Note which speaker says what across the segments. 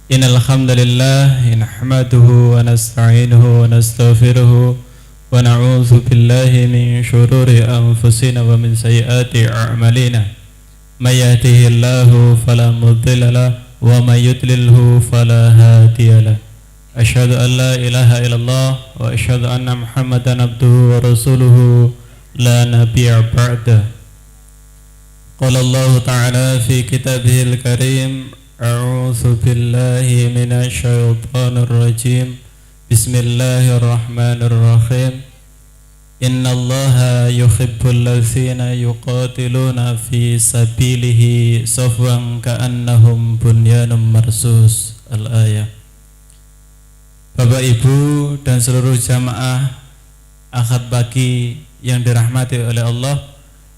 Speaker 1: Innal hamdalillah nahmaduhu wa nasta'inuhu wa nastaghfiruhu wa na'udzu billahi min shururi anfusina wa min sayyiati a'malina. May yahdihillahu fala mudilla lahu wa may yudlilhu fala hadiya lahu. Asyhadu an la ilaha illallah wa asyhadu anna Muhammadan abduhu wa rasuluhu la nabiyya ba'da. Qala Allah ta'ala fi kitabihil karim A'udzu billahi minasyaitonir rajim. Bismillahirrahmanirrahim. Innallaha yuhibbul ladzina yuqatiluna fi sabilihi safwan ka'annahum bunyanun marsus. Al-ayah. Bapak Ibu dan seluruh jamaah Ahad pagi yang dirahmati oleh Allah,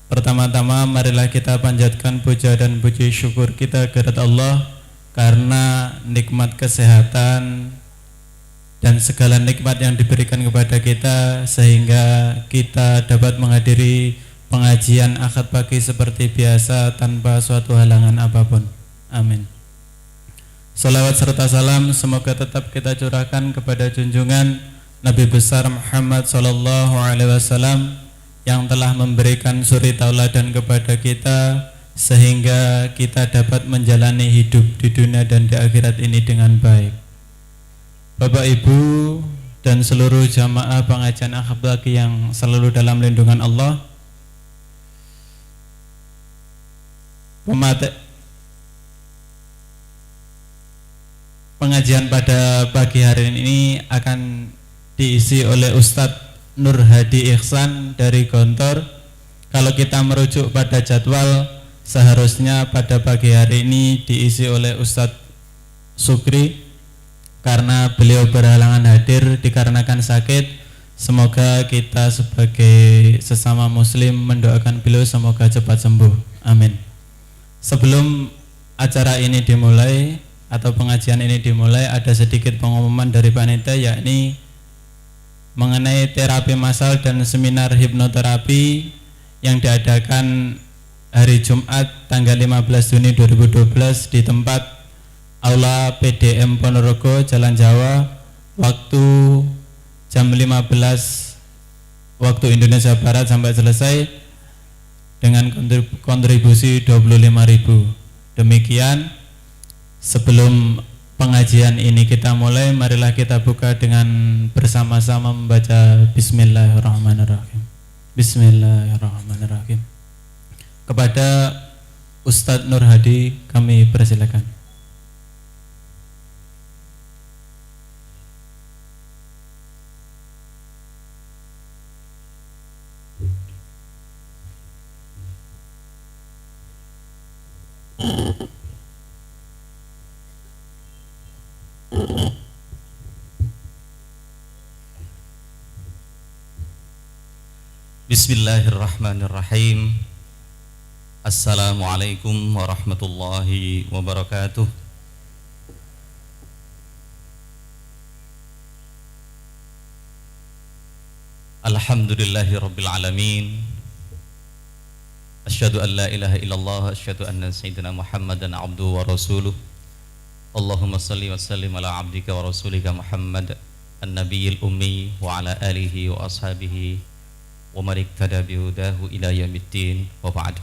Speaker 1: pertama-tama marilah kita panjatkan puja dan puji syukur kita kepada Allah karena nikmat kesehatan dan segala nikmat yang diberikan kepada kita sehingga kita dapat menghadiri pengajian Ahad pagi seperti biasa tanpa suatu halangan apapun. Amin. Salawat serta salam semoga tetap kita curahkan kepada junjungan Nabi besar Muhammad sallallahu alaihi wasallam yang telah memberikan suri tauladan kepada kita sehingga kita dapat menjalani hidup di dunia dan di akhirat ini dengan baik. Bapak Ibu dan seluruh jamaah pengajian akhlak yang selalu dalam lindungan Allah, pengajian pada pagi hari ini akan diisi oleh Ustadz Nur Hadi Ihsan dari Gontor. Kalau kita merujuk pada jadwal, seharusnya pada pagi hari ini diisi oleh Ustadz Sukri, karena beliau berhalangan hadir dikarenakan sakit. Semoga kita sebagai sesama muslim mendoakan beliau semoga cepat sembuh. Amin. Sebelum acara ini dimulai atau pengajian ini dimulai, ada sedikit pengumuman dari panitia, yakni mengenai terapi massal dan seminar hipnoterapi yang diadakan hari Jumat tanggal 15 Juni 2012 di tempat Aula PDM Ponorogo, Jalan Jawa, waktu jam 15 waktu Indonesia Barat sampai selesai dengan kontribusi 25.000. Demikian, sebelum pengajian ini kita mulai, marilah kita buka dengan bersama-sama membaca Bismillahirrahmanirrahim. Bismillahirrahmanirrahim. Kepada Ustadz Nur Hadi kami persilakan.
Speaker 2: Bismillahirrahmanirrahim. Assalamualaikum warahmatullahi wabarakatuh. Alhamdulillahi rabbil alamin. Asyhadu an la ilaha illallah, asyhadu anna sayyidina Muhammadan abduhu wa rasuluh. Allahumma salli wa sallim ala abdika wa rasulika Muhammad an-nabiyil ummi wa ala alihi wa ashabihi wa man iktada bihudahu ila yaumiddin wa ba'd.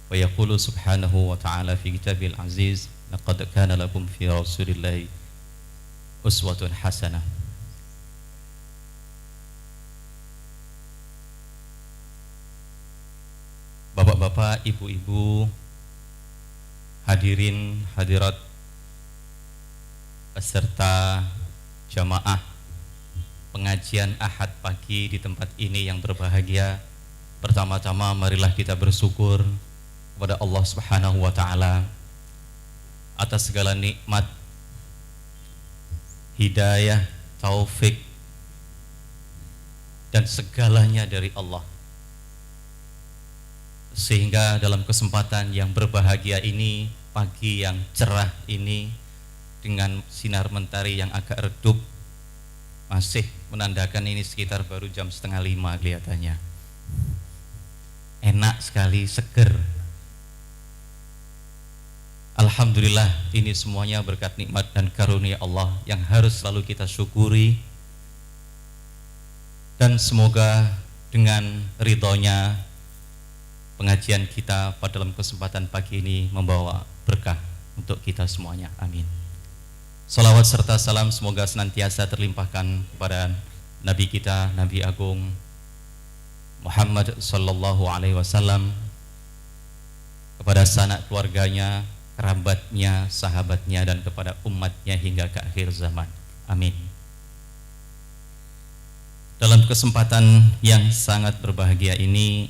Speaker 2: Wa yaqulu subhanahu wa ta'ala fi kitabil aziz, laqad kana lakum fi rasulillahi uswatun hasanah. Bapak-bapak, ibu-ibu, hadirin hadirat beserta jamaah pengajian Ahad pagi di tempat ini yang berbahagia, pertama-tama marilah kita bersyukur kepada Allah Subhanahu wa taala atas segala nikmat, hidayah, taufik dan segalanya dari Allah, sehingga dalam kesempatan yang berbahagia ini, pagi yang cerah ini, dengan sinar mentari yang agak redup, masih menandakan ini sekitar baru jam 4:30 kelihatannya. Enak sekali, seger. Alhamdulillah, ini semuanya berkat nikmat dan karunia Allah yang harus selalu kita syukuri. Dan semoga dengan ridhonya pengajian kita pada dalam kesempatan pagi ini membawa berkah untuk kita semuanya. Amin. Salawat serta salam semoga senantiasa terlimpahkan kepada Nabi kita, Nabi Agung Muhammad sallallahu alaihi wasallam, kepada sanak keluarganya, kerabatnya, sahabatnya, dan kepada umatnya hingga ke akhir zaman. Amin. Dalam kesempatan yang sangat berbahagia ini,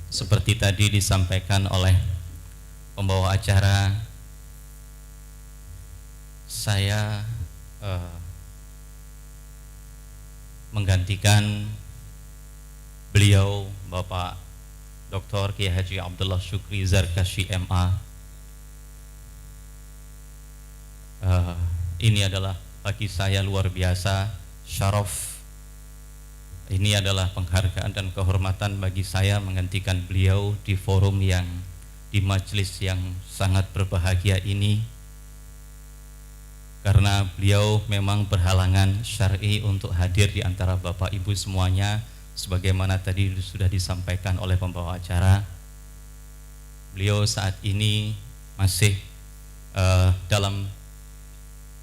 Speaker 2: seperti tadi disampaikan oleh pembawa acara, saya menggantikan beliau Bapak Dr. Kiai Haji Abdullah Syukri Zarkashi MA. Ini adalah bagi saya luar biasa syaraf. Ini adalah penghargaan dan kehormatan bagi saya menggantikan beliau di forum yang, di majelis yang sangat berbahagia ini, karena beliau memang berhalangan syar'i untuk hadir di antara Bapak Ibu semuanya. Sebagaimana tadi sudah disampaikan oleh pembawa acara, beliau saat ini masih dalam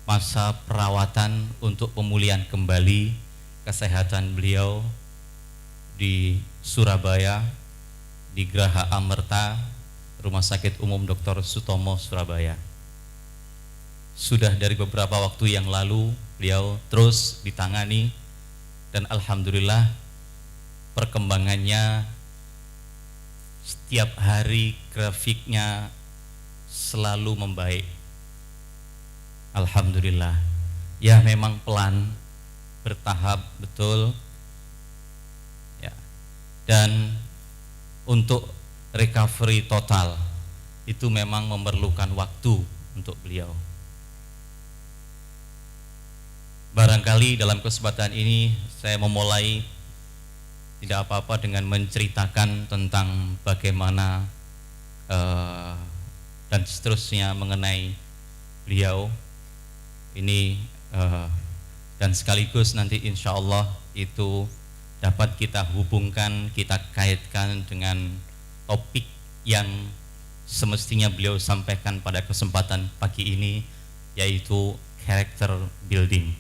Speaker 2: masa perawatan untuk pemulihan kembali kesehatan beliau di Surabaya, di Graha Amerta, Rumah Sakit Umum Dr. Sutomo, Surabaya. Sudah dari beberapa waktu yang lalu beliau terus ditangani, dan alhamdulillah perkembangannya setiap hari grafiknya selalu membaik. Alhamdulillah. Ya memang pelan, bertahap, betul ya. Dan untuk recovery total itu memang memerlukan waktu untuk beliau. Barangkali dalam kesempatan ini saya memulai tidak apa-apa dengan menceritakan tentang bagaimana dan seterusnya mengenai beliau ini, dan sekaligus nanti insya Allah itu dapat kita hubungkan, kita kaitkan dengan topik yang semestinya beliau sampaikan pada kesempatan pagi ini, yaitu character building,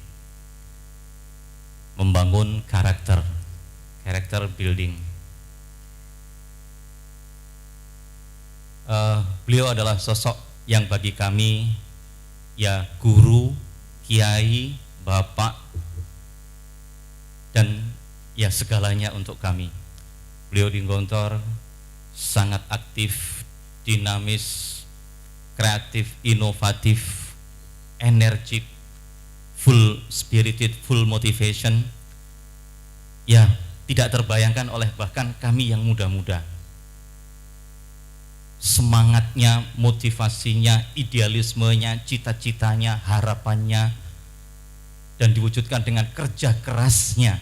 Speaker 2: membangun karakter, character building. Beliau adalah sosok yang bagi kami ya guru, kiai, bapak, dan ya segalanya untuk kami. Beliau di Gontor sangat aktif, dinamis, kreatif, inovatif, energik, full spirited, full motivation. Ya, tidak terbayangkan oleh bahkan kami yang muda-muda. Semangatnya, motivasinya, idealismenya, cita-citanya, harapannya, dan diwujudkan dengan kerja kerasnya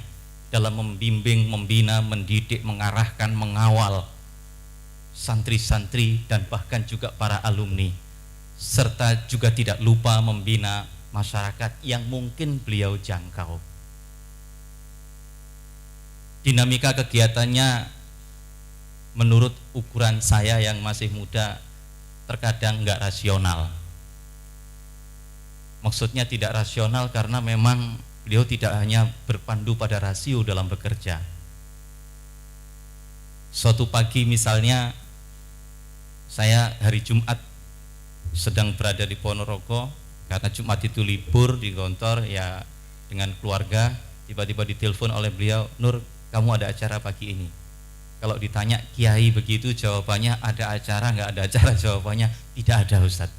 Speaker 2: dalam membimbing, membina, mendidik, mengarahkan, mengawal santri-santri dan bahkan juga para alumni, serta juga tidak lupa membina masyarakat yang mungkin beliau jangkau. Dinamika kegiatannya menurut ukuran saya yang masih muda terkadang enggak rasional. Maksudnya tidak rasional karena memang beliau tidak hanya berpandu pada rasio dalam bekerja. Suatu pagi misalnya saya hari Jumat sedang berada di Ponorogo, karena Jumat itu libur di Gontor ya, dengan keluarga. Tiba-tiba ditelepon oleh beliau, "Nur, kamu ada acara pagi ini." Kalau ditanya kiai begitu jawabannya ada acara, nggak ada acara jawabannya tidak ada, Ustadz.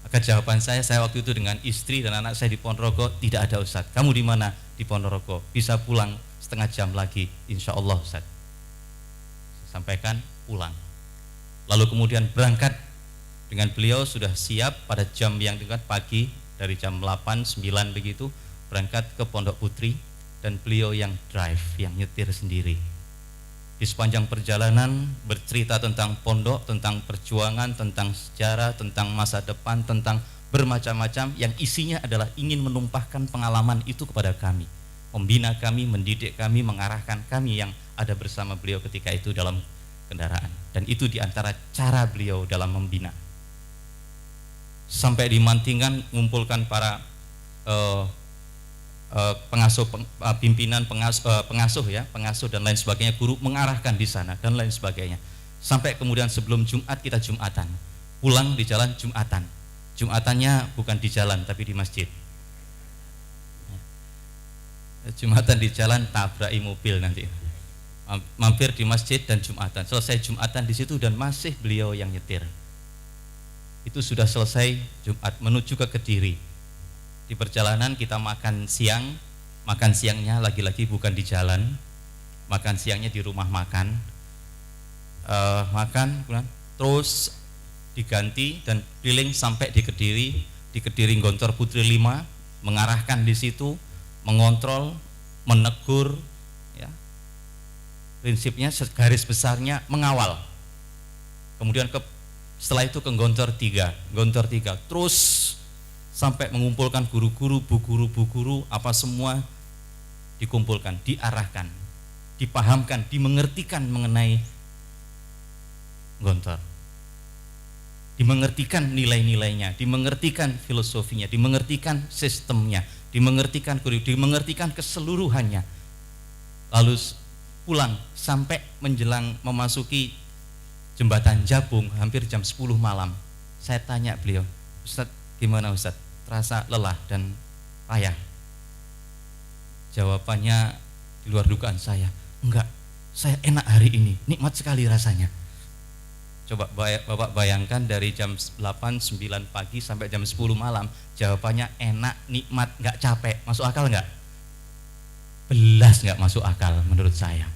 Speaker 2: Maka jawaban saya waktu itu dengan istri dan anak saya di Ponorogo, tidak ada, Ustadz. Kamu di mana? Di Ponorogo. Bisa pulang setengah jam lagi, insya Allah, Ustadz. Sampaikan pulang. Lalu kemudian berangkat dengan beliau sudah siap pada jam yang dekat pagi, dari jam 8, 9 begitu, berangkat ke Pondok Putri, dan beliau yang drive, yang nyetir sendiri. Di sepanjang perjalanan bercerita tentang pondok, tentang perjuangan, tentang sejarah, tentang masa depan, tentang bermacam-macam yang isinya adalah ingin menumpahkan pengalaman itu kepada kami, membina kami, mendidik kami, mengarahkan kami yang ada bersama beliau ketika itu dalam kendaraan. Dan itu diantara cara beliau dalam membina. Sampai di Mantingan mengumpulkan para pengasuh, pimpinan pengasuh dan lain sebagainya, guru mengarahkan di sana dan lain sebagainya. Sampai kemudian sebelum Jumat kita Jumatan, pulang di jalan Jumatan. Jumatannya bukan di jalan tapi di masjid. Jumatan di jalan tabraki mobil nanti. Mampir di masjid dan Jumatan. Selesai Jumatan di situ dan masih beliau yang nyetir. Itu sudah selesai Jumat menuju ke Kediri. Di perjalanan kita makan siang, makan siangnya lagi-lagi bukan di jalan, makan siangnya di rumah makan, makan, terus diganti dan keliling sampai di Kediri Gontor Putri 5, mengarahkan di situ, mengontrol, menegur, ya. Prinsipnya garis besarnya mengawal. Kemudian setelah itu ke Gontor 3, terus sampai mengumpulkan guru-guru, bu guru apa semua dikumpulkan, diarahkan, dipahamkan, dimengertikan mengenai Gontor, dimengertikan nilai-nilainya, dimengertikan filosofinya, dimengertikan sistemnya, dimengertikan keseluruhannya. Lalu pulang sampai menjelang memasuki jembatan Jabung hampir jam 10 malam. Saya tanya beliau, Ustadz, gimana Ustadz? Terasa lelah dan payah? Jawabannya di luar dugaan saya, enggak, saya enak hari ini, nikmat sekali rasanya. Coba Bapak bayangkan dari jam 8, 9 pagi sampai jam 10 malam, jawabannya enak, nikmat, enggak capek, masuk akal enggak? Belas enggak masuk akal menurut saya,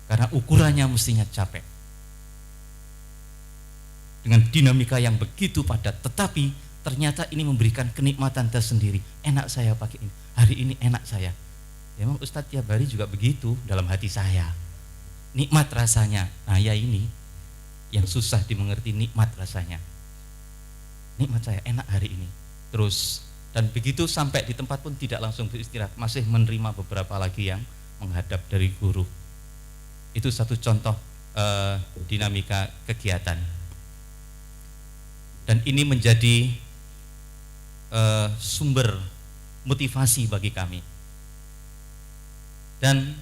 Speaker 2: karena ukurannya mestinya capek. Dengan dinamika yang begitu padat, tetapi ternyata ini memberikan kenikmatan tersendiri. Enak saya pakai ini, hari ini enak saya. Ya, memang Ustadz tiap hari juga begitu dalam hati saya. Nikmat rasanya. Nah ya ini yang susah dimengerti, nikmat rasanya. Nikmat saya, enak hari ini. Terus, dan begitu sampai di tempat pun tidak langsung beristirahat, masih menerima beberapa lagi yang menghadap dari guru. Itu satu contoh dinamika kegiatan. Dan ini menjadi sumber motivasi bagi kami, dan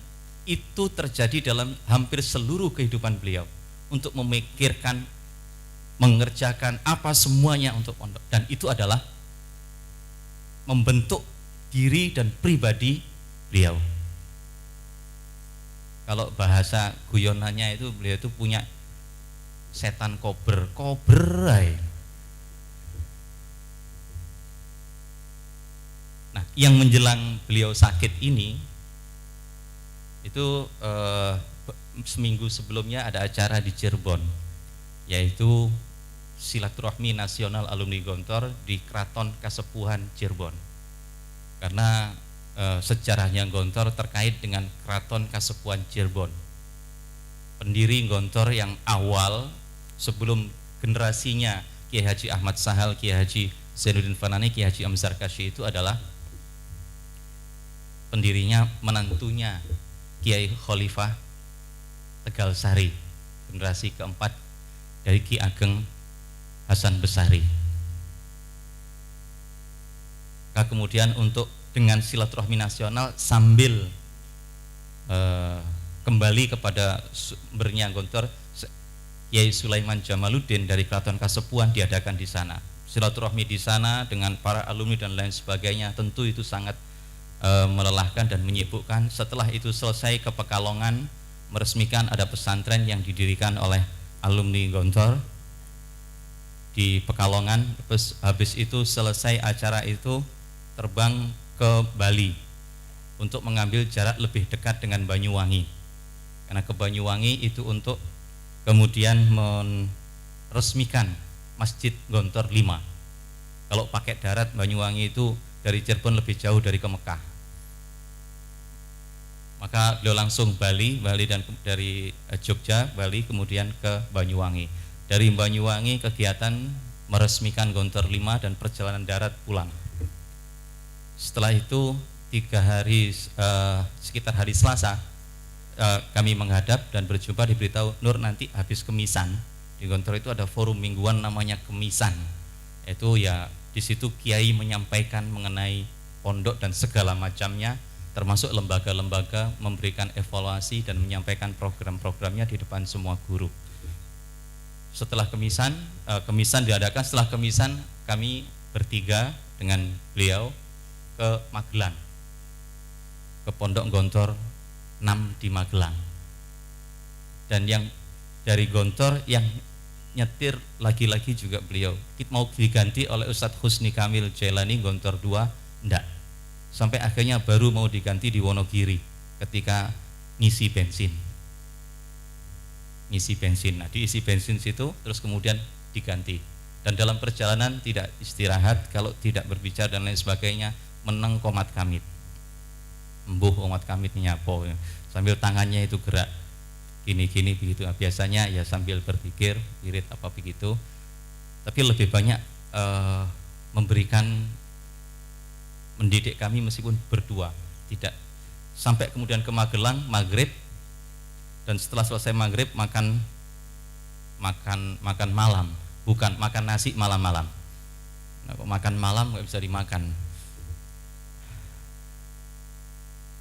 Speaker 2: itu terjadi dalam hampir seluruh kehidupan beliau untuk memikirkan, mengerjakan apa semuanya untuk pondok, dan itu adalah membentuk diri dan pribadi beliau. Kalau bahasa guyonannya itu, beliau itu punya setan kober ay. Nah, yang menjelang beliau sakit ini, itu seminggu sebelumnya ada acara di Cirebon, yaitu silaturahmi nasional alumni Gontor di Keraton Kasepuhan Cirebon. Karena sejarahnya Gontor terkait dengan Keraton Kasepuhan Cirebon. Pendiri Gontor yang awal sebelum generasinya Kiai Haji Ahmad Sahal, Kiai Haji Zainuddin Fanani, Kiai Haji Amzar Kasyi itu adalah pendirinya, menantunya Kiai Khalifah Tegal Sari, generasi keempat dari Ki Ageng Hasan Besari. Nah, kemudian untuk dengan silaturahmi nasional sambil kembali kepada sumbernya Gontor, Kiai Sulaiman Jamaluddin dari Keraton Kasepuhan diadakan di sana. Silaturahmi di sana dengan para alumni dan lain sebagainya, tentu itu sangat melelahkan dan menyibukkan. Setelah itu selesai ke Pekalongan, meresmikan ada pesantren yang didirikan oleh alumni Gontor di Pekalongan. Habis itu selesai acara itu terbang ke Bali untuk mengambil jarak lebih dekat dengan Banyuwangi, karena ke Banyuwangi itu untuk kemudian meresmikan Masjid Gontor 5. Kalau pakai darat, Banyuwangi itu dari Cirebon lebih jauh dari ke Mekah. Maka beliau langsung Bali dan dari Jogja, Bali kemudian ke Banyuwangi. Dari Banyuwangi kegiatan meresmikan Gontor 5 dan perjalanan darat pulang. Setelah itu 3 hari sekitar hari Selasa kami menghadap dan berjumpa, diberitahu, Nur nanti habis kemisan di Gontor itu ada forum mingguan namanya kemisan. Itu ya di situ kiai menyampaikan mengenai pondok dan segala macamnya, termasuk lembaga-lembaga, memberikan evaluasi dan menyampaikan program-programnya di depan semua guru. Setelah kemisan diadakan, setelah kemisan kami bertiga dengan beliau ke Magelang, ke Pondok Gontor 6 di Magelang. Dan yang dari Gontor yang nyetir lagi-lagi juga beliau. Kita mau diganti oleh Ustadz Husni Kamil Jailani Gontor 2, enggak. Sampai akhirnya baru mau diganti di Wonogiri ketika ngisi bensin. Nah, diisi bensin situ terus kemudian diganti. Dan dalam perjalanan tidak istirahat, kalau tidak berbicara dan lain sebagainya, meneng komat kamit. Embuh komat kamit nyapo sambil tangannya itu gerak gini-gini begitu. Biasanya ya sambil berpikir, irit apa begitu. Tapi lebih banyak memberikan, mendidik kami meskipun berdua. Tidak sampai kemudian ke Magelang maghrib, dan setelah selesai maghrib makan malam, bukan makan nasi malam-malam. Nah, kok makan malam nggak bisa dimakan.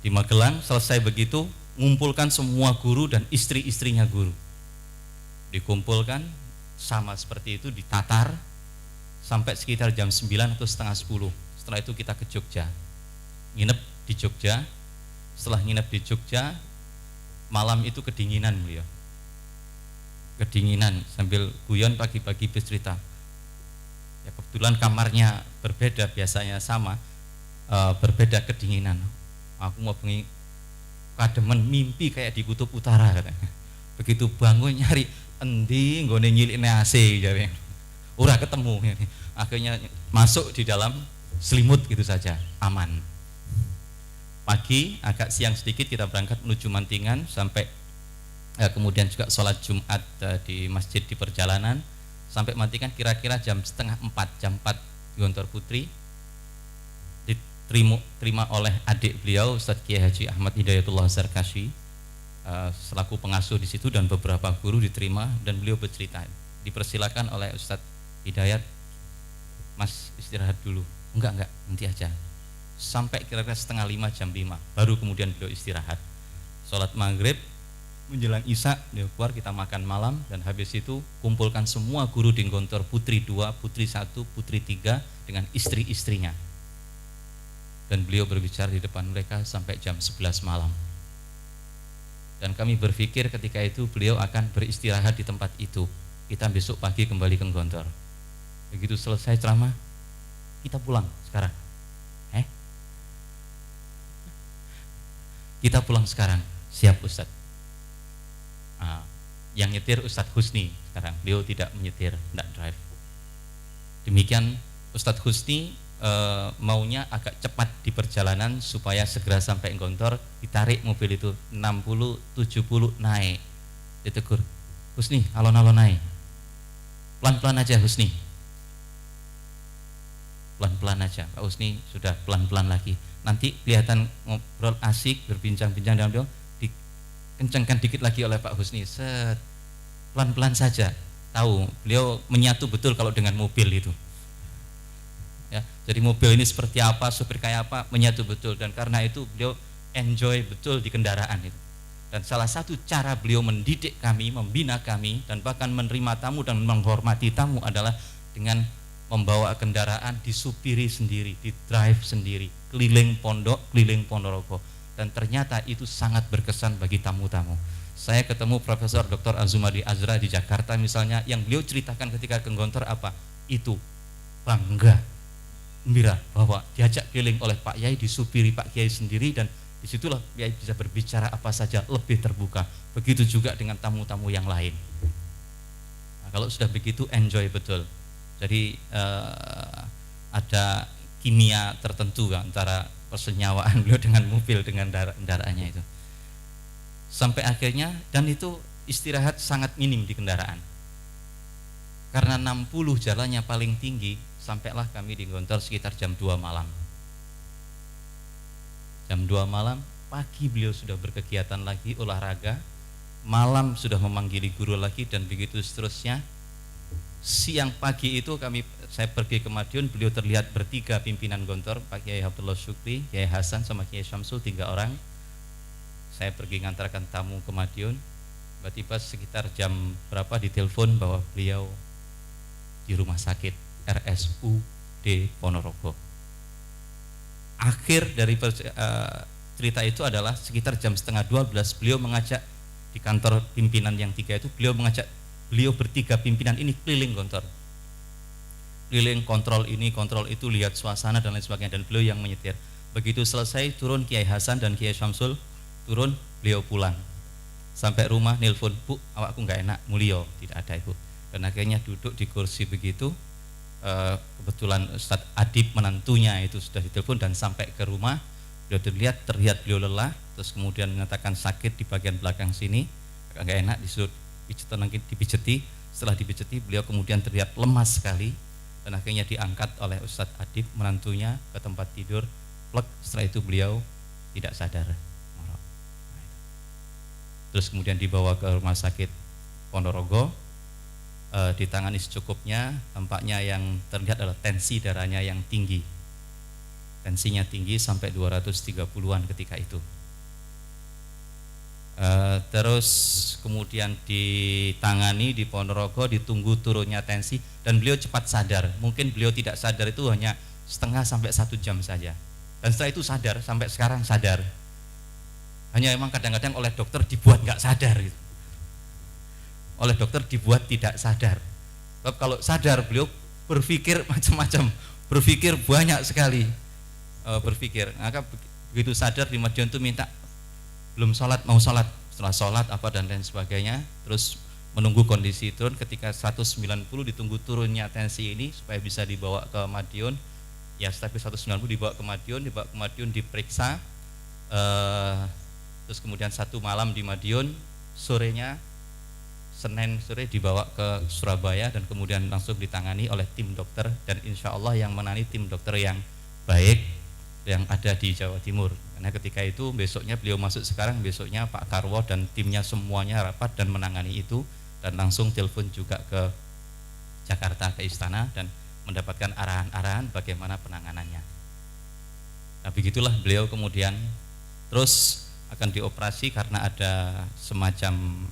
Speaker 2: Di Magelang selesai begitu, ngumpulkan semua guru dan istri-istrinya guru, dikumpulkan sama seperti itu, ditatar sampai sekitar jam 9 atau setengah 10. Setelah itu kita ke Jogja, nginep di Jogja. Setelah nginep di Jogja, malam itu kedinginan beliau, kedinginan sambil guyon pagi-pagi bercerita. Ya kebetulan kamarnya berbeda, biasanya sama, berbeda kedinginan. Aku mau bengi kademen mimpi kayak di kutub utara katanya. Begitu bangun nyari endi nggone nyilikne AC jare. Ora ketemu. Akhirnya masuk di dalam selimut gitu saja, aman. Pagi agak siang sedikit kita berangkat menuju Mantingan, sampai kemudian juga sholat Jumat di masjid di perjalanan. Sampai Mantingan kira-kira jam setengah 4, jam 4 di Gontor Putri. Diterima oleh adik beliau Ustadz Kiai Haji Ahmad Hidayatullah Zarkashi selaku pengasuh di situ, dan beberapa guru diterima, dan beliau bercerita, dipersilakan oleh Ustadz Hidayat, Mas istirahat dulu. Enggak, nanti aja. Sampai kira-kira setengah 5, jam 5 baru kemudian beliau istirahat. Sholat maghrib menjelang isya dia keluar, kita makan malam, dan habis itu kumpulkan semua guru di Gontor Putri 2, Putri 1, Putri 3 dengan istri-istrinya, dan beliau berbicara di depan mereka sampai jam 11 malam. Dan kami berpikir ketika itu beliau akan beristirahat di tempat itu, kita besok pagi kembali ke Gontor. Begitu selesai ceramah, kita pulang sekarang. Kita pulang sekarang. Siap Ustadz. Yang nyetir Ustadz Husni sekarang, beliau tidak menyetir, tidak drive. Demikian Ustadz Husni maunya agak cepat di perjalanan supaya segera sampai Gontor. Ditarik mobil itu 60, 70 naik. Ditegur, Husni alon-alon naik, pelan-pelan aja Husni, pelan-pelan aja. Pak Husni sudah pelan-pelan lagi. Nanti kelihatan ngobrol asik, berbincang-bincang dengan beliau, dikencangkan dikit lagi oleh Pak Husni. Set, pelan-pelan saja. Tahu beliau menyatu betul kalau dengan mobil itu. Ya, jadi mobil ini seperti apa, supir kayak apa, menyatu betul, dan karena itu beliau enjoy betul di kendaraan itu. Dan salah satu cara beliau mendidik kami, membina kami, dan bahkan menerima tamu dan menghormati tamu adalah dengan membawa kendaraan, disupiri sendiri, di drive sendiri, keliling pondok, keliling Ponorogo. Dan ternyata itu sangat berkesan bagi tamu-tamu. Saya ketemu Profesor Dr. Azumadi Azra di Jakarta misalnya, yang beliau ceritakan ketika ke Gontor apa? Itu bangga, gembira bahwa diajak keliling oleh Pak Yai, disupiri Pak Kiai sendiri, dan disitulah Kiai bisa berbicara apa saja, lebih terbuka. Begitu juga dengan tamu-tamu yang lain. Nah, kalau sudah begitu enjoy betul. Jadi ada kimia tertentu antara persenyawaan beliau dengan mobil, dengan kendaraannya itu. sampai akhirnya, dan itu istirahat sangat minim di kendaraan karena 60 jalannya paling tinggi. Sampailah kami di Gontor sekitar jam 2 malam. Jam 2 malam, pagi beliau sudah berkegiatan lagi, olahraga, malam sudah memanggili guru lagi, dan begitu seterusnya. Siang pagi itu saya pergi ke Madiun, beliau terlihat bertiga pimpinan Gontor, Pak Kiai Abdullah Syukri, Kiai Hasan sama Kiai Syamsul, 3 orang. Saya pergi ngantarkan tamu ke Madiun. Tiba-tiba sekitar jam berapa ditelepon bahwa beliau di rumah sakit RSUD Ponorogo. Akhir dari cerita itu adalah sekitar jam setengah 12 beliau mengajak di kantor pimpinan yang 3 itu, beliau mengajak beliau bertiga pimpinan ini keliling Gontor, keliling kontrol ini kontrol itu, lihat suasana dan lain sebagainya, dan beliau yang menyetir. Begitu selesai turun Kiai Hasan dan Kiai Syamsul turun, beliau pulang. Sampai rumah nelpon, "Bu, awakku nggak enak, mulio." Tidak ada, Ibu. Dan akhirnya duduk di kursi begitu, kebetulan Ustadz Adib menantunya itu sudah ditelepon, dan sampai ke rumah beliau terlihat beliau lelah, terus kemudian mengatakan sakit di bagian belakang sini, agak enak, disuruh dipijeti. Setelah dipijeti beliau kemudian terlihat lemas sekali, dan akhirnya diangkat oleh Ustadz Adib menantunya ke tempat tidur. Plek, setelah itu beliau tidak sadar. Terus kemudian dibawa ke rumah sakit Ponorogo, ditangani secukupnya. Tampaknya yang terlihat adalah tensi darahnya yang tinggi, tensinya tinggi sampai 230-an ketika itu. Terus kemudian ditangani di Ponorogo, ditunggu turunnya tensi, dan beliau cepat sadar. Mungkin beliau tidak sadar itu hanya setengah sampai 1 jam saja, dan setelah itu sadar, sampai sekarang sadar. Hanya memang kadang-kadang oleh dokter dibuat nggak sadar gitu. Oleh dokter dibuat tidak sadar. Sebab kalau sadar beliau berpikir macam-macam, berpikir banyak sekali, berpikir. Maka begitu sadar di Madiun itu minta, belum sholat, mau sholat, setelah sholat apa dan lain sebagainya, terus menunggu kondisi turun. Ketika 190 ditunggu turunnya tensi ini supaya bisa dibawa ke Madiun. Ya, tapi 190 dibawa ke Madiun diperiksa, terus kemudian 1 malam di Madiun, sorenya Senin sore dibawa ke Surabaya, dan kemudian langsung ditangani oleh tim dokter, dan insya Allah yang menangani tim dokter yang baik yang ada di Jawa Timur. Karena ketika itu besoknya beliau masuk, sekarang besoknya Pak Karwo dan timnya semuanya rapat dan menangani itu, dan langsung telepon juga ke Jakarta, ke Istana, dan mendapatkan arahan-arahan bagaimana penanganannya. Nah, begitulah beliau kemudian terus akan dioperasi karena ada semacam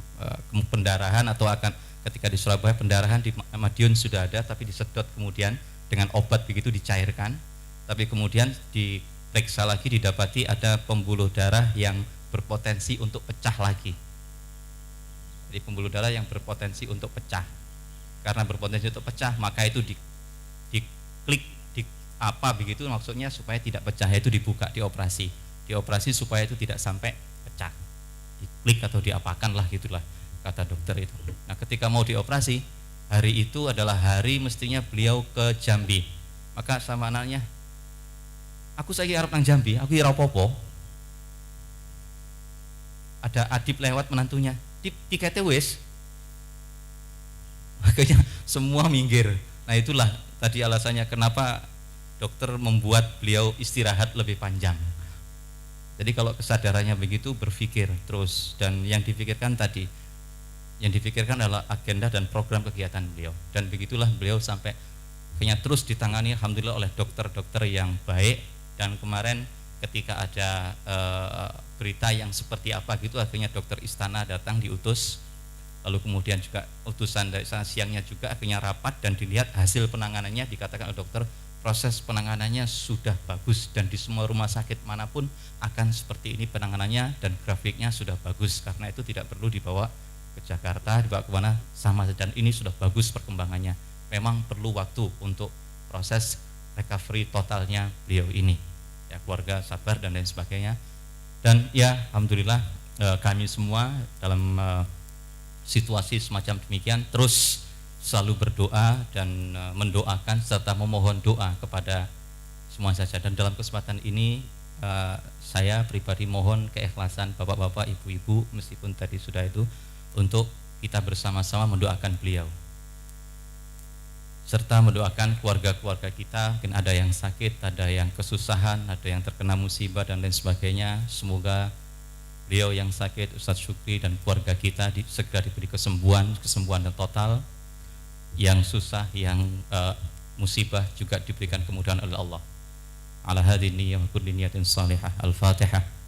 Speaker 2: pendarahan, atau akan ketika di Surabaya pendarahan, di Madiun sudah ada tapi disedot kemudian dengan obat begitu dicairkan, tapi kemudian diperiksa lagi didapati ada pembuluh darah yang berpotensi untuk pecah lagi. Jadi pembuluh darah yang berpotensi untuk pecah. Karena berpotensi untuk pecah, maka itu diklik di apa begitu, maksudnya supaya tidak pecah, itu dibuka, dioperasi supaya itu tidak sampai pecah, diklik atau diapakan lah, gitulah kata dokter itu. Nah, ketika mau dioperasi, hari itu adalah hari mestinya beliau ke Jambi. Maka sama anaknya, "Aku saiki arep nang Jambi, aku ora apa-apa." Ada Adib lewat, menantunya, "Tiketnya wis." Makanya semua minggir. Nah, itulah tadi alasannya kenapa dokter membuat beliau istirahat lebih panjang. Jadi kalau kesadarannya begitu, berpikir terus, dan yang dipikirkan adalah agenda dan program kegiatan beliau, dan begitulah beliau sampai akhirnya terus ditangani alhamdulillah oleh dokter-dokter yang baik. Dan kemarin ketika ada berita yang seperti apa gitu, akhirnya dokter Istana datang diutus, lalu kemudian juga utusan dari sana siangnya juga akhirnya rapat, dan dilihat hasil penanganannya, dikatakan oleh dokter proses penanganannya sudah bagus, dan di semua rumah sakit manapun akan seperti ini penanganannya, dan grafiknya sudah bagus. Karena itu tidak perlu dibawa ke Jakarta, dibawa ke mana sama, dan ini sudah bagus perkembangannya. Memang perlu waktu untuk proses recovery totalnya beliau ini. Ya, keluarga sabar dan lain sebagainya. Dan ya alhamdulillah kami semua dalam situasi semacam demikian terus selalu berdoa dan mendoakan serta memohon doa kepada semua saja. Dan dalam kesempatan ini saya pribadi mohon keikhlasan bapak-bapak, ibu-ibu, meskipun tadi sudah itu, untuk kita bersama-sama mendoakan beliau serta mendoakan keluarga-keluarga kita. Mungkin ada yang sakit, ada yang kesusahan, ada yang terkena musibah dan lain sebagainya. Semoga beliau yang sakit, Ustadz Syukri dan keluarga kita segera diberi kesembuhan yang total. Yang susah, yang musibah juga diberikan kemudahan oleh Allah. Ala hadhihi niyyah wa kulli niyatin salihah. Al-Fatihah.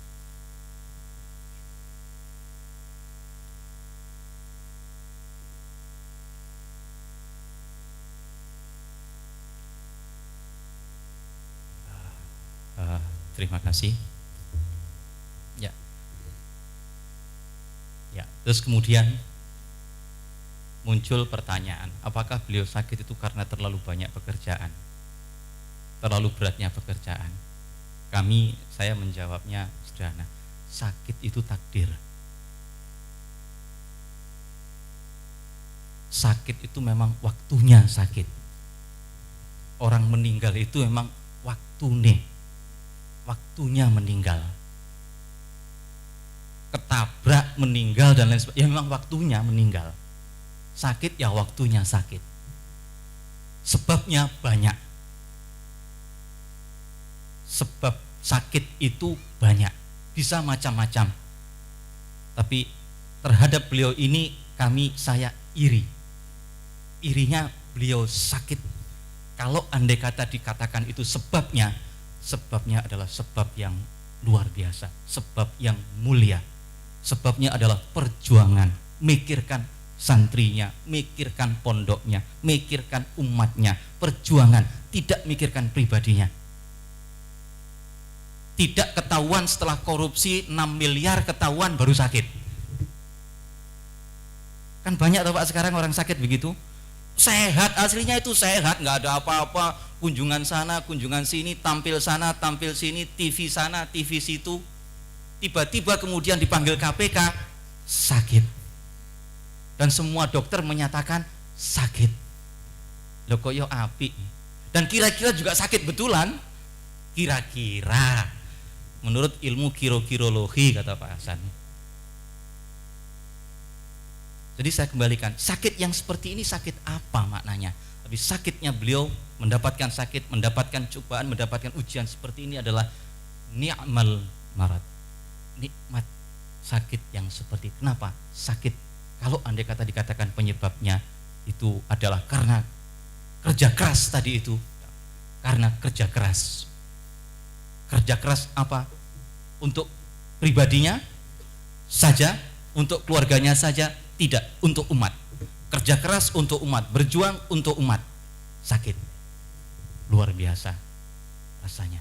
Speaker 2: Terima kasih. Ya. Ya, terus kemudian muncul pertanyaan, apakah beliau sakit itu karena terlalu banyak pekerjaan? Terlalu beratnya pekerjaan? Saya menjawabnya sederhana. Sakit itu takdir. Sakit itu memang waktunya sakit. Orang meninggal itu memang waktunya meninggal. Ketabrak meninggal dan lain sebagainya, ya memang waktunya meninggal. Sakit ya waktunya sakit. Sebabnya banyak. Sebab sakit itu banyak, bisa macam-macam. Tapi terhadap beliau ini saya iri. Irinya beliau sakit. Kalau andai kata dikatakan itu sebabnya adalah sebab yang luar biasa, sebab yang mulia. Sebabnya adalah perjuangan, mikirkan santrinya, mikirkan pondoknya, mikirkan umatnya, perjuangan, tidak mikirkan pribadinya. Tidak ketahuan setelah korupsi 6 miliar, ketahuan baru sakit. Kan banyak toh Pak sekarang orang sakit begitu. Sehat, aslinya itu sehat, nggak ada apa-apa, kunjungan sana, kunjungan sini, tampil sana, tampil sini, TV sana, TV situ. Tiba-tiba kemudian dipanggil KPK, sakit. Dan semua dokter menyatakan sakit. Loh kok yo api. Dan kira-kira juga sakit betulan. Kira-kira menurut ilmu kirologi kata Pak Hasan. Jadi saya kembalikan, sakit yang seperti ini sakit apa maknanya? Tapi sakitnya beliau mendapatkan sakit, mendapatkan cobaan, mendapatkan ujian seperti ini adalah ni'mal marad. Nikmat sakit yang seperti. Kenapa? Sakit. Kalau andai kata dikatakan penyebabnya itu adalah karena kerja keras tadi itu. Karena kerja keras. Kerja keras apa? Untuk pribadinya saja, untuk keluarganya saja, tidak, untuk umat. Kerja keras untuk umat, berjuang untuk umat. Sakit. Luar biasa rasanya.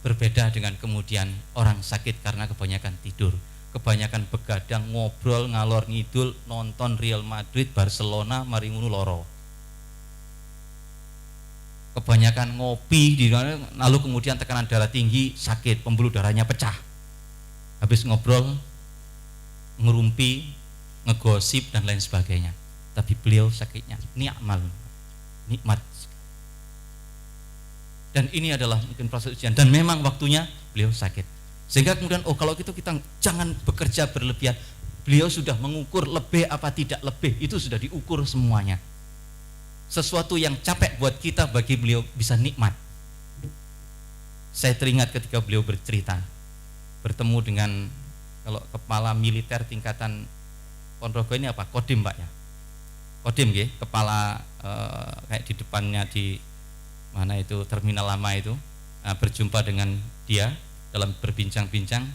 Speaker 2: Berbeda dengan kemudian orang sakit karena kebanyakan tidur, kebanyakan begadang, ngobrol, ngalor ngidul, nonton Real Madrid, Barcelona, mari ngunu loro. Kebanyakan ngopi, lalu kemudian tekanan darah tinggi, sakit, pembuluh darahnya pecah. Habis ngobrol, ngerumpi, ngegosip dan lain sebagainya. Tapi beliau sakitnya nikmat. Dan ini adalah mungkin proses ujian dan memang waktunya beliau sakit. Sehingga kemudian kalau gitu kita jangan bekerja berlebihan. Beliau sudah mengukur lebih apa tidak lebih, itu sudah diukur semuanya. Sesuatu yang capek buat kita, bagi beliau bisa nikmat. Saya teringat ketika beliau bercerita bertemu dengan kalau kepala militer tingkatan Ponorogo ini apa? Kodim Pak ya. Kodim ya, kepala kayak di depannya di mana itu terminal lama itu. Berjumpa dengan dia dalam berbincang-bincang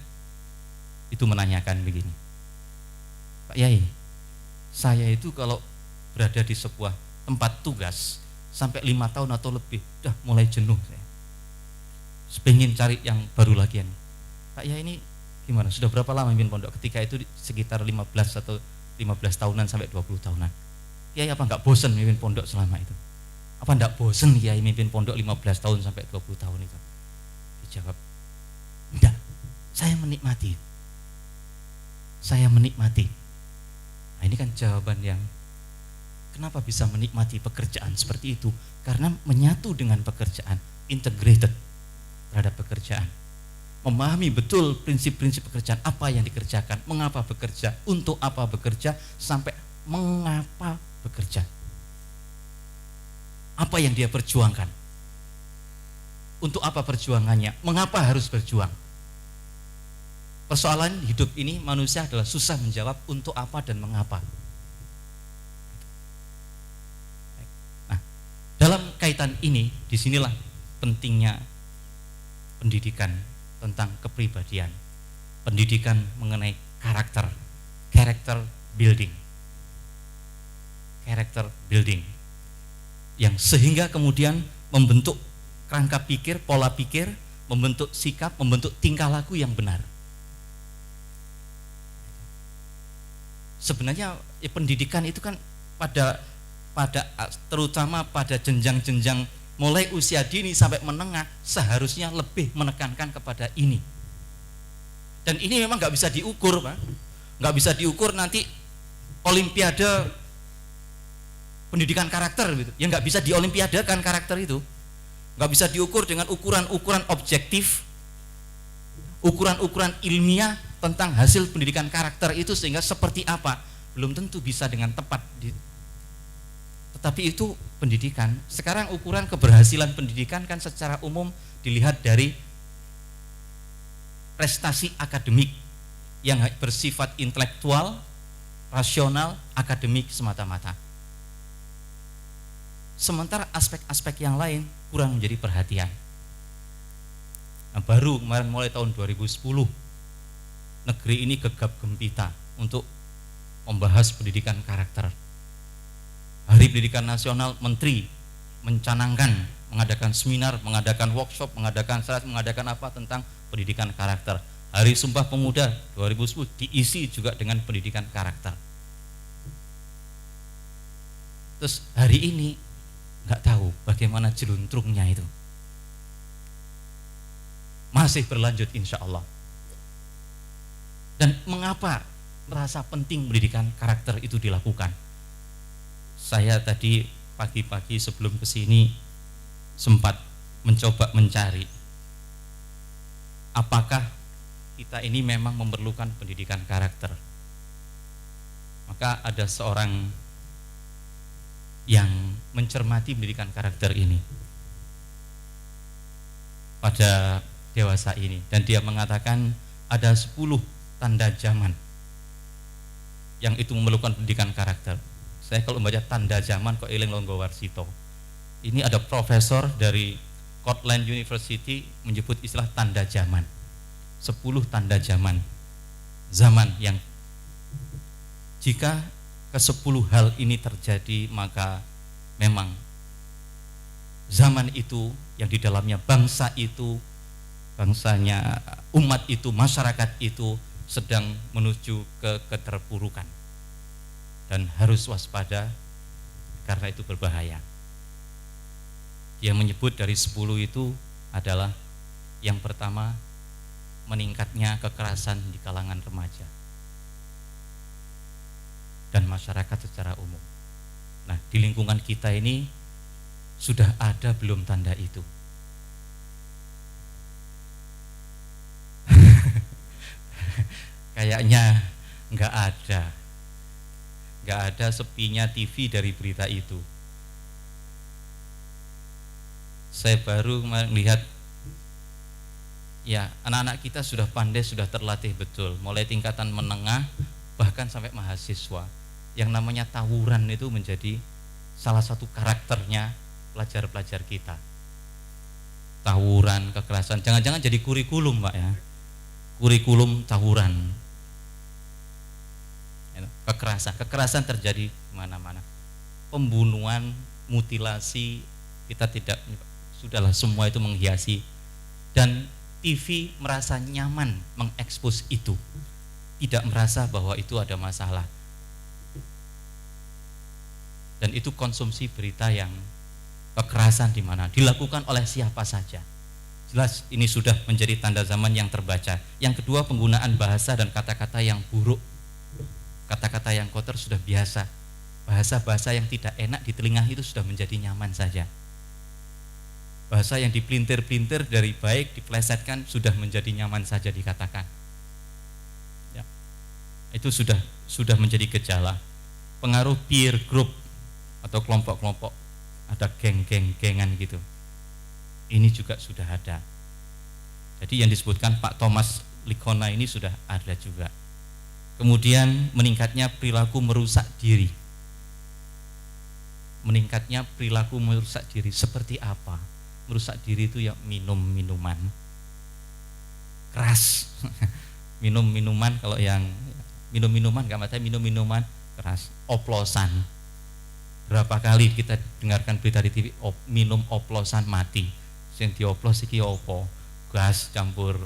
Speaker 2: itu menanyakan begini. Pak Yai, saya itu kalau berada di sebuah tempat tugas sampai 5 tahun atau lebih udah mulai jenuh saya. Pengen cari yang baru lagi. Pak Yai ini gimana? Sudah berapa lama mimpin pondok? Ketika itu sekitar 15 atau 15 tahunan sampai 20 tahunan. Kiai apa enggak bosan mimpin pondok selama itu? Apa enggak bosan Kiai mimpin pondok 15 tahun sampai 20 tahun itu? Dijawab, enggak, saya menikmati. Saya menikmati. Nah, ini kan jawaban yang kenapa bisa menikmati pekerjaan seperti itu? Karena menyatu dengan pekerjaan, integrated terhadap pekerjaan. memahami betul prinsip-prinsip pekerjaan, apa yang dikerjakan, mengapa bekerja, untuk apa bekerja, sampai mengapa bekerja, apa yang dia perjuangkan, untuk apa perjuangannya, mengapa harus berjuang. Persoalan hidup ini manusia adalah susah menjawab untuk apa dan mengapa. Nah, dalam kaitan ini, disinilah pentingnya pendidikan tentang kepribadian, pendidikan mengenai karakter, character building, yang sehingga kemudian membentuk kerangka pikir, pola pikir, membentuk sikap, membentuk tingkah laku yang benar. Sebenarnya pendidikan itu kan pada terutama pada jenjang-jenjang mulai usia dini sampai menengah seharusnya lebih menekankan kepada ini. Dan ini memang nggak bisa diukur, Pak. Nggak bisa diukur nanti olimpiade pendidikan karakter gitu. Ya nggak bisa diolimpiadekan karakter itu. Nggak bisa diukur dengan ukuran-ukuran objektif, ukuran-ukuran ilmiah tentang hasil pendidikan karakter itu sehingga seperti apa. Belum tentu bisa dengan tepat. Tetapi itu pendidikan. Sekarang ukuran keberhasilan pendidikan kan secara umum dilihat dari prestasi akademik yang bersifat intelektual, rasional, akademik semata-mata. Sementara aspek-aspek yang lain kurang menjadi perhatian. Nah, baru kemarin mulai tahun 2010 negeri ini gegap gempita untuk membahas pendidikan karakter. Hari Pendidikan Nasional, Menteri mencanangkan mengadakan seminar, mengadakan workshop, mengadakan apa tentang pendidikan karakter. Hari Sumpah Pemuda 2010 diisi juga dengan pendidikan karakter. Terus hari ini nggak tahu bagaimana jeluntrungnya itu. Masih berlanjut insya Allah. Dan mengapa merasa penting pendidikan karakter itu dilakukan? Saya tadi pagi-pagi sebelum kesini sempat mencoba mencari apakah kita ini memang memerlukan pendidikan karakter. Maka ada seorang yang mencermati pendidikan karakter ini pada dewasa ini, dan dia mengatakan ada 10 tanda zaman yang itu memerlukan pendidikan karakter. Saya kalau membaca tanda zaman kok eling Longgo Warsito. Ini ada profesor dari Cortland University menyebut istilah tanda zaman. 10 tanda zaman. Zaman yang jika ke-10 hal ini terjadi, maka memang zaman itu yang di dalamnya bangsa itu, bangsanya, umat itu, masyarakat itu sedang menuju ke keterpurukan dan harus waspada karena itu berbahaya. Dia menyebut dari 10 itu adalah yang pertama, meningkatnya kekerasan di kalangan remaja dan masyarakat secara umum. Nah, di lingkungan kita ini sudah ada belum tanda itu? Kayaknya nggak ada sepinya TV dari berita itu. Saya baru melihat ya, anak-anak kita sudah pandai, sudah terlatih betul, mulai tingkatan menengah bahkan sampai mahasiswa. Yang namanya tawuran itu menjadi salah satu karakternya pelajar-pelajar kita. Tawuran, kekerasan, jangan-jangan jadi kurikulum, Pak ya. Kurikulum tawuran. Kekerasan terjadi di mana-mana. Pembunuhan, mutilasi, kita tidak, sudahlah semua itu menghiasi. Dan TV merasa nyaman mengekspos itu, tidak merasa bahwa itu ada masalah. Dan itu konsumsi berita yang kekerasan di mana dilakukan oleh siapa saja. Jelas ini sudah menjadi tanda zaman yang terbaca. Yang kedua, penggunaan bahasa dan kata-kata yang buruk, kata-kata yang kotor sudah biasa. Bahasa-bahasa yang tidak enak di telinga itu sudah menjadi nyaman saja. bahasa yang dipelintir-pelintir dari baik diplesetkan sudah menjadi nyaman saja dikatakan. Ya. Itu sudah menjadi gejala. Pengaruh peer group atau kelompok-kelompok, ada geng-gengan gitu. Ini juga sudah ada. Jadi yang disebutkan Pak Thomas Lighona ini sudah ada juga. Kemudian meningkatnya perilaku merusak diri. Meningkatnya perilaku merusak diri seperti apa? Merusak diri itu ya minum minuman keras. Minum minuman, kalau yang minum minuman nggak maksudnya minum minuman keras, oplosan. Berapa kali kita dengarkan berita di TV, minum oplosan mati. Yang dioplos iki opo? Gas campur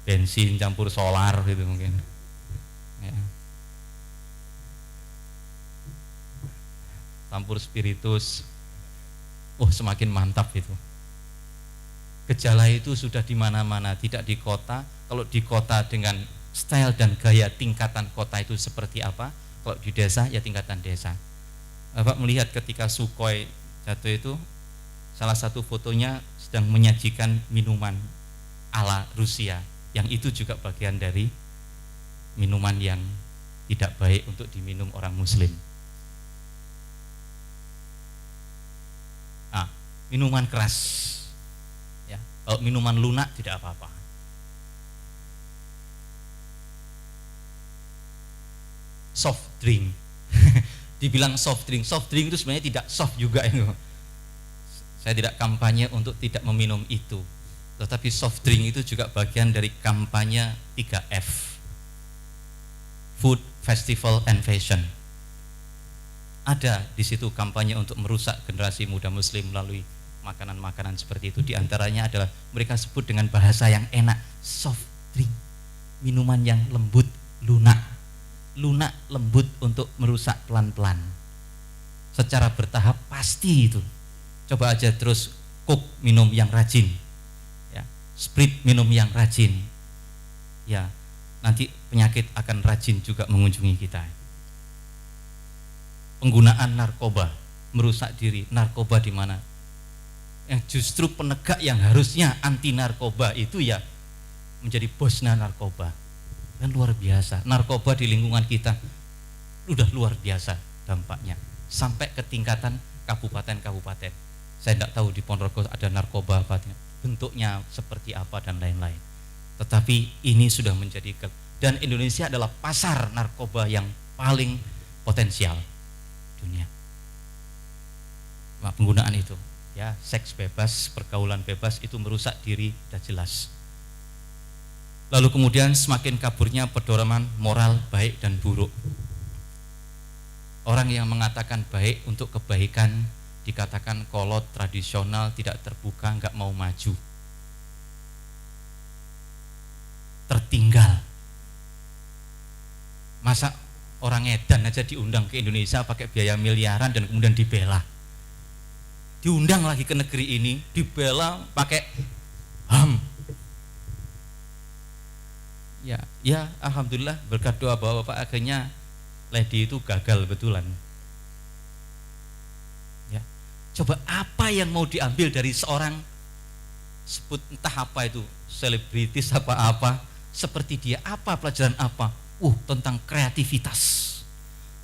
Speaker 2: bensin campur solar gitu mungkin. Ya. Campur spiritus. Semakin mantap itu. Gejala itu sudah di mana-mana, tidak di kota. Kalau di kota dengan style dan gaya tingkatan kota itu seperti apa? Kalau di desa ya tingkatan desa. Bapak melihat ketika Sukhoi jatuh itu, salah satu fotonya sedang menyajikan minuman ala Rusia, yang itu juga bagian dari minuman yang tidak baik untuk diminum orang Muslim. Minuman keras. Ya, kalau minuman lunak tidak apa-apa. Soft drink. Dibilang soft drink itu sebenarnya tidak soft juga itu. Saya tidak kampanye untuk tidak meminum itu. Tetapi soft drink itu juga bagian dari kampanye 3F. Food, Festival, and Fashion. Ada di situ kampanye untuk merusak generasi muda Muslim melalui makanan-makanan seperti itu. Di antaranya adalah mereka sebut dengan bahasa yang enak, soft drink, minuman yang lembut, lunak, lembut untuk merusak pelan-pelan. Secara bertahap pasti itu. Coba aja terus Coke minum yang rajin, ya, Sprite minum yang rajin, ya, nanti penyakit akan rajin juga mengunjungi kita. Penggunaan narkoba merusak diri. Narkoba di mana? Yang justru penegak yang harusnya anti narkoba itu ya menjadi bosnya narkoba. Kan luar biasa. Narkoba di lingkungan kita udah luar biasa dampaknya sampai ke tingkatan kabupaten-kabupaten. Saya tidak tahu di Ponorogo ada narkoba apa, bentuknya seperti apa dan lain-lain. Tetapi ini sudah menjadi dan Indonesia adalah pasar narkoba yang paling potensial dunia. Penggunaan itu, ya, seks bebas, pergaulan bebas itu merusak diri, sudah jelas. Lalu kemudian semakin kaburnya pedoman moral baik dan buruk. Orang yang mengatakan baik untuk kebaikan dikatakan kolot, tradisional, tidak terbuka, nggak mau maju, tertinggal. Masa orang edan aja diundang ke Indonesia pakai biaya miliaran dan kemudian dibela. Diundang lagi ke negeri ini, dibela pakai HAM. Ya, alhamdulillah berkat doa Bapak akhirnya lady itu gagal betulan. Ya. Coba apa yang mau diambil dari seorang sebut entah apa itu, selebritis apa-apa, seperti dia, apa pelajaran apa? Tentang kreativitas,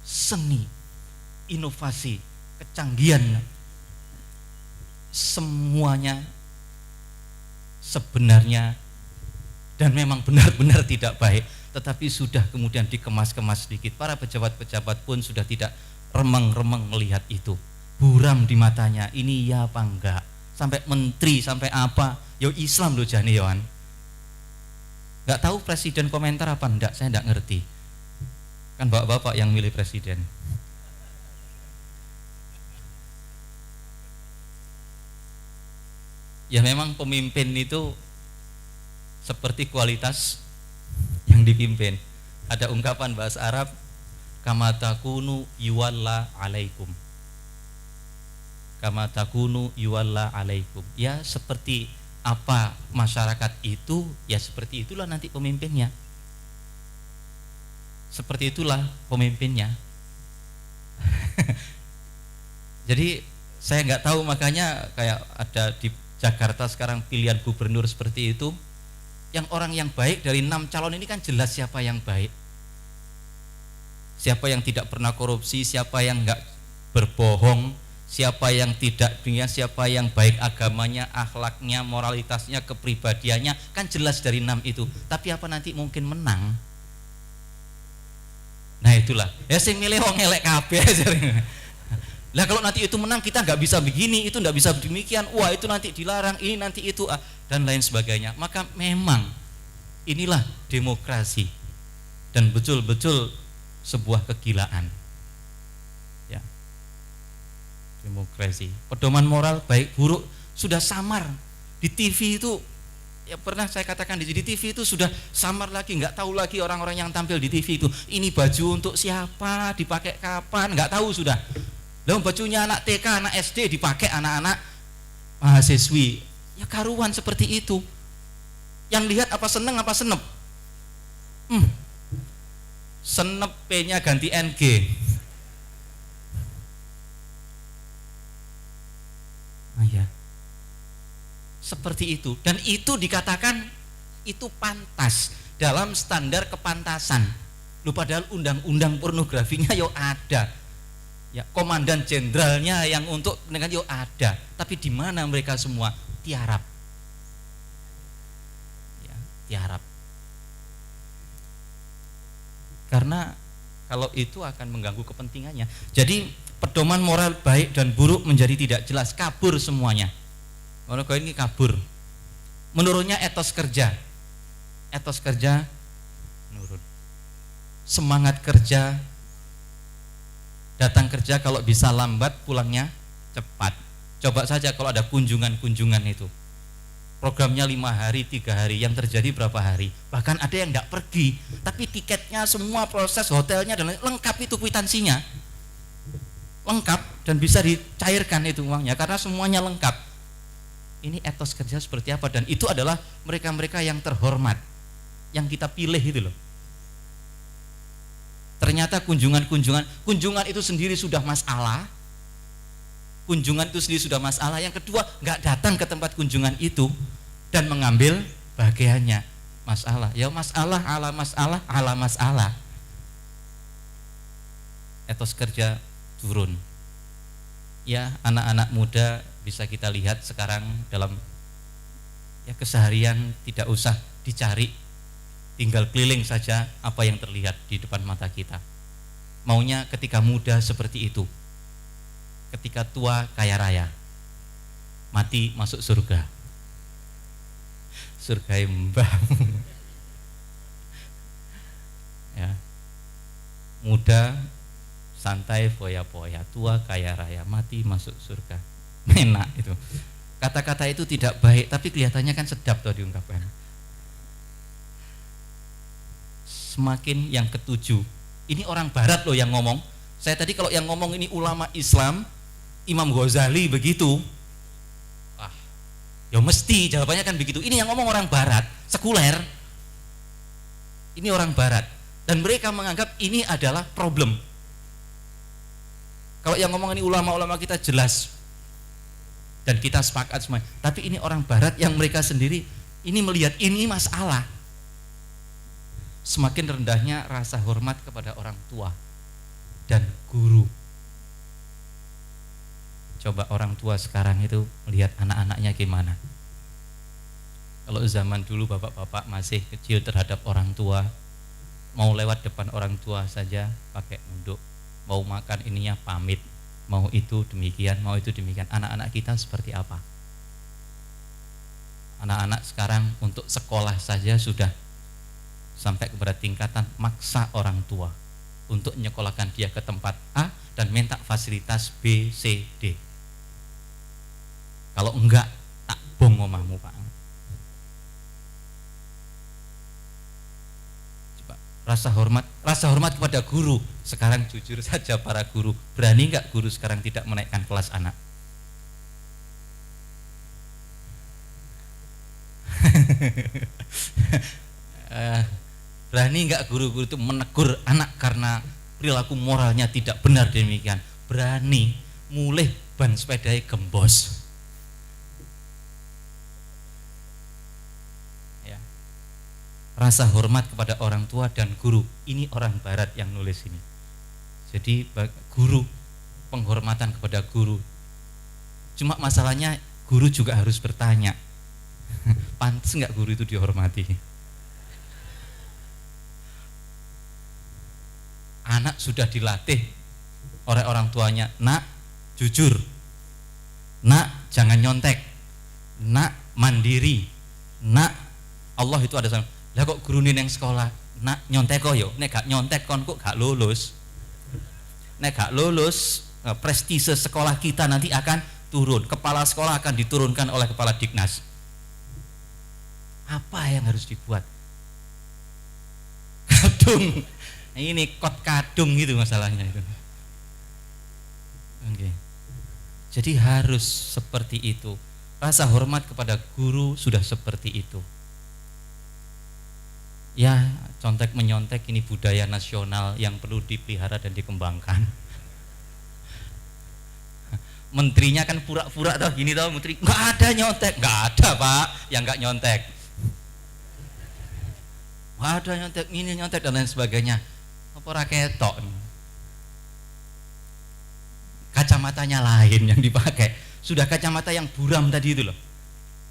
Speaker 2: seni, inovasi, kecanggihan, semuanya sebenarnya dan memang benar-benar tidak baik, tetapi sudah kemudian dikemas-kemas sedikit. Para pejabat-pejabat pun sudah tidak remeng-remeng melihat itu, buram di matanya, ini ya apa enggak, sampai menteri, sampai apa, yo Islam loh jane yohan. Nggak tahu presiden komentar apa enggak, saya enggak ngerti. Kan bapak-bapak yang milih presiden. Ya memang pemimpin itu seperti kualitas yang dipimpin. Ada ungkapan bahasa Arab, kama takunu yuwalla alaikum. Kama takunu yuwalla alaikum. Ya seperti apa masyarakat itu, ya seperti itulah nanti pemimpinnya. Seperti itulah pemimpinnya. Jadi saya nggak tahu, makanya kayak ada di Jakarta sekarang pilihan gubernur seperti itu, yang orang yang baik dari 6 calon ini kan jelas siapa yang baik, siapa yang tidak pernah korupsi, siapa yang enggak berbohong, siapa yang tidak dunia, siapa yang baik agamanya, akhlaknya, moralitasnya, kepribadiannya, kan jelas dari 6 itu. Tapi apa nanti mungkin menang? Nah itulah, ya sing milih wong elek kabeh. Lah kalau nanti itu menang kita nggak bisa begini, itu nggak bisa demikian, wah itu nanti dilarang, ini nanti itu dan lain sebagainya. Maka memang inilah demokrasi dan betul-betul sebuah kegilaan. Ya, demokrasi. Pedoman moral baik buruk sudah samar di TV itu. Ya pernah saya katakan di TV itu sudah samar lagi, nggak tahu lagi orang-orang yang tampil di TV itu. Ini baju untuk siapa, dipakai kapan, nggak tahu sudah. Lalu bajunya anak TK, anak SD dipakai anak-anak mahasiswi. Ya karuan seperti itu. Yang lihat apa seneng apa senep? Senep P-nya ganti NG. Ya. Seperti itu. Dan itu dikatakan itu pantas dalam standar kepantasan. Lu padahal undang-undang pornografinya yo ada. Ya, komandan jenderalnya yang untuk dengan yo ada, tapi di mana mereka semua? Tiarap. Ya, tiarap. Karena kalau itu akan mengganggu kepentingannya. Jadi pedoman moral baik dan buruk menjadi tidak jelas, kabur semuanya. Kalau ini kabur. Menurunnya etos kerja. Etos kerja menurun. Semangat kerja, datang kerja kalau bisa lambat, pulangnya cepat. Coba saja kalau ada kunjungan-kunjungan itu, programnya 5 hari, 3 hari, yang terjadi berapa hari? Bahkan ada yang tidak pergi, tapi tiketnya semua, proses hotelnya dan lengkap itu, kwitansinya lengkap dan bisa dicairkan itu uangnya karena semuanya lengkap. Ini etos kerja seperti apa? Dan itu adalah mereka-mereka yang terhormat, yang kita pilih itu loh. Ternyata kunjungan itu sendiri sudah masalah. Kunjungan itu sendiri sudah masalah. Yang kedua, nggak datang ke tempat kunjungan itu dan mengambil bagiannya. Masalah, ya masalah, ala masalah. Etos kerja turun. Ya, anak-anak muda bisa kita lihat sekarang dalam ya keseharian tidak usah dicari. Tinggal keliling saja apa yang terlihat di depan mata kita. Maunya ketika muda seperti itu, ketika tua kaya raya, mati masuk surga. Surga mbah. Ya. Muda santai foya-foya, tua kaya raya, mati masuk surga. Enak itu. Kata-kata itu tidak baik, tapi kelihatannya kan sedap tuh diungkapkan. Semakin yang ketujuh, ini orang barat loh yang ngomong. Saya tadi kalau yang ngomong ini ulama Islam, Imam Ghazali begitu, ya mesti jawabannya kan begitu. Ini yang ngomong orang barat, sekuler. Ini orang barat dan mereka menganggap ini adalah problem. Kalau yang ngomong ini ulama-ulama kita jelas dan kita sepakat semua. Tapi ini orang barat yang mereka sendiri ini melihat ini masalah. Semakin rendahnya rasa hormat kepada orang tua dan guru. Coba orang tua sekarang itu melihat anak-anaknya gimana. Kalau zaman dulu bapak-bapak masih kecil terhadap orang tua, mau lewat depan orang tua saja pakai nunduk, mau makan ininya pamit, mau itu demikian, mau itu demikian. Anak-anak kita seperti apa? Anak-anak sekarang untuk sekolah saja sudah sampai kepada tingkatan maksa orang tua untuk menyekolahkan dia ke tempat A dan minta fasilitas B, C, D. Kalau enggak, tak bong omahmu Pak. Coba rasa hormat kepada guru. Sekarang jujur saja para guru, berani enggak guru sekarang tidak menaikkan kelas anak? Berani enggak guru-guru itu menegur anak karena perilaku moralnya tidak benar demikian? Berani, mulih ban sepedai gembos. rasa hormat kepada orang tua dan guru. Ini orang barat yang nulis ini. Jadi guru, penghormatan kepada guru. Cuma masalahnya guru juga harus bertanya, pantas nggak guru itu dihormati? Anak sudah dilatih oleh orang tuanya, nak jujur, nak jangan nyontek, nak mandiri, nak Allah itu ada sama. Lah kok guru ning sekolah, nak nyontek kok yo, nek gak nyontek kon kok gak lulus. Nek gak lulus, prestise sekolah kita nanti akan turun. Kepala sekolah akan diturunkan oleh kepala Dignas. Apa yang harus dibuat? Kadung. Ini kot kadung gitu masalahnya itu. Oke. Jadi harus seperti itu. Rasa hormat kepada guru sudah seperti itu. Ya, contek menyontek ini budaya nasional yang perlu dipelihara dan dikembangkan. Menterinya kan pura-pura tau gini tau, menteri nggak ada nyontek, nggak ada pak yang nggak nyontek, nggak ada nyontek, ini nyontek dan lain sebagainya. Apa raketok? Kacamatanya lain yang dipakai, sudah kacamata yang buram tadi itu loh,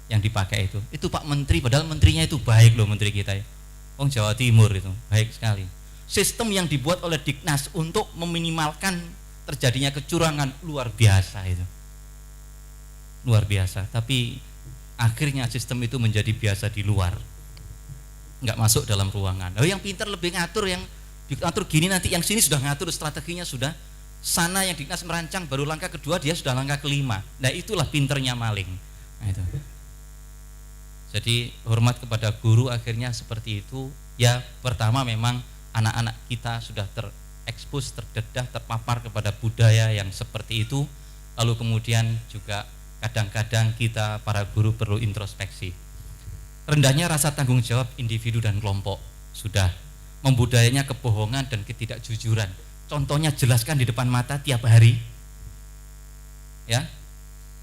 Speaker 2: yang dipakai itu Pak Menteri, padahal menterinya itu baik loh, menteri kita ya, Jawa Timur itu baik sekali. Sistem yang dibuat oleh Dignas untuk meminimalkan terjadinya kecurangan luar biasa itu, luar biasa. Tapi akhirnya sistem itu menjadi biasa di luar, nggak masuk dalam ruangan. Oh, yang pintar lebih ngatur, yang diatur gini nanti yang sini sudah ngatur strateginya, sudah sana yang Dignas merancang baru langkah kedua dia sudah langkah kelima. Nah itulah pinternya maling. Nah, itu. Jadi hormat kepada guru akhirnya seperti itu. Ya pertama memang anak-anak kita sudah terekspos, terdedah, terpapar kepada budaya yang seperti itu. Lalu kemudian juga kadang-kadang kita para guru perlu introspeksi. Rendahnya rasa tanggung jawab individu dan kelompok, sudah membudayanya kebohongan dan ketidakjujuran. Contohnya jelaskan di depan mata tiap hari. Ya.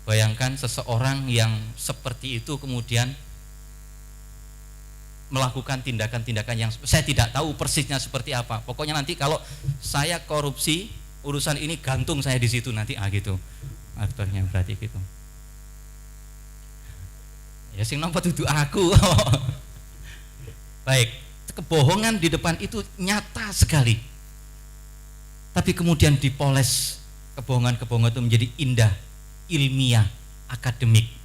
Speaker 2: Bayangkan seseorang yang seperti itu kemudian melakukan tindakan-tindakan yang saya tidak tahu persisnya seperti apa. Pokoknya nanti kalau saya korupsi urusan ini gantung saya di situ nanti gitu. Aktornya berarti gitu. Ya sing nampak duduk aku. Baik, kebohongan di depan itu nyata sekali. Tapi kemudian dipoles kebohongan-kebohongan itu menjadi indah, ilmiah, akademik.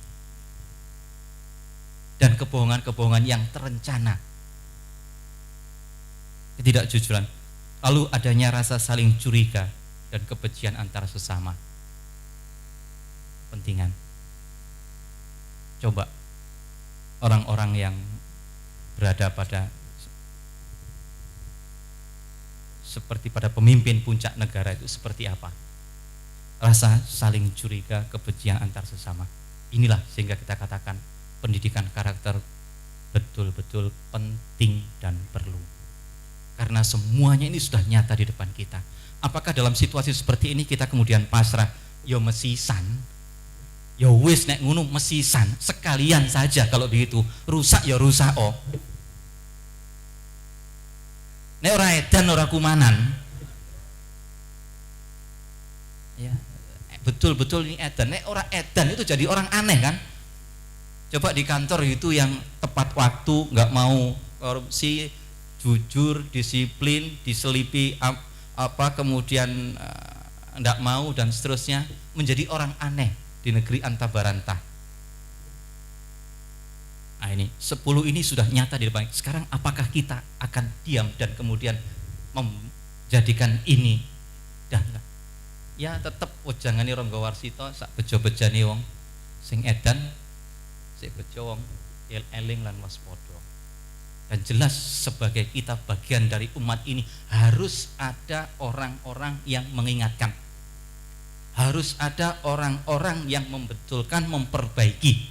Speaker 2: Dan kebohongan-kebohongan yang terencana, ketidakjujuran, lalu adanya rasa saling curiga dan kebencian antara sesama kepentingan. Coba orang-orang yang berada pada seperti pada pemimpin puncak negara itu seperti apa? Rasa saling curiga, kebencian antar sesama. Inilah sehingga kita katakan pendidikan karakter betul-betul penting dan perlu. Karena semuanya ini sudah nyata di depan kita. Apakah dalam situasi seperti ini kita kemudian pasrah, yo mesisan, yo wis nek ngono mesisan, sekalian saja kalau begitu, rusak ya rusak oh. Nek ora edan ora kumanan. Ya, betul-betul ini edan. Nek ora edan itu jadi orang aneh kan? Coba di kantor itu yang tepat waktu, nggak mau korupsi, jujur, disiplin, diselipi apa kemudian nggak mau dan seterusnya, menjadi orang aneh di negeri antabarantah. Nah ini 10 ini sudah nyata di depan. Sekarang apakah kita akan diam dan kemudian menjadikan ini dan ya tetap ojangane Ronggo Warsito sak bejo-bejane wong sing edan sik bejo wong eling lan waspada. Dan jelas sebagai kita bagian dari umat ini harus ada orang-orang yang mengingatkan, harus ada orang-orang yang membetulkan, memperbaiki,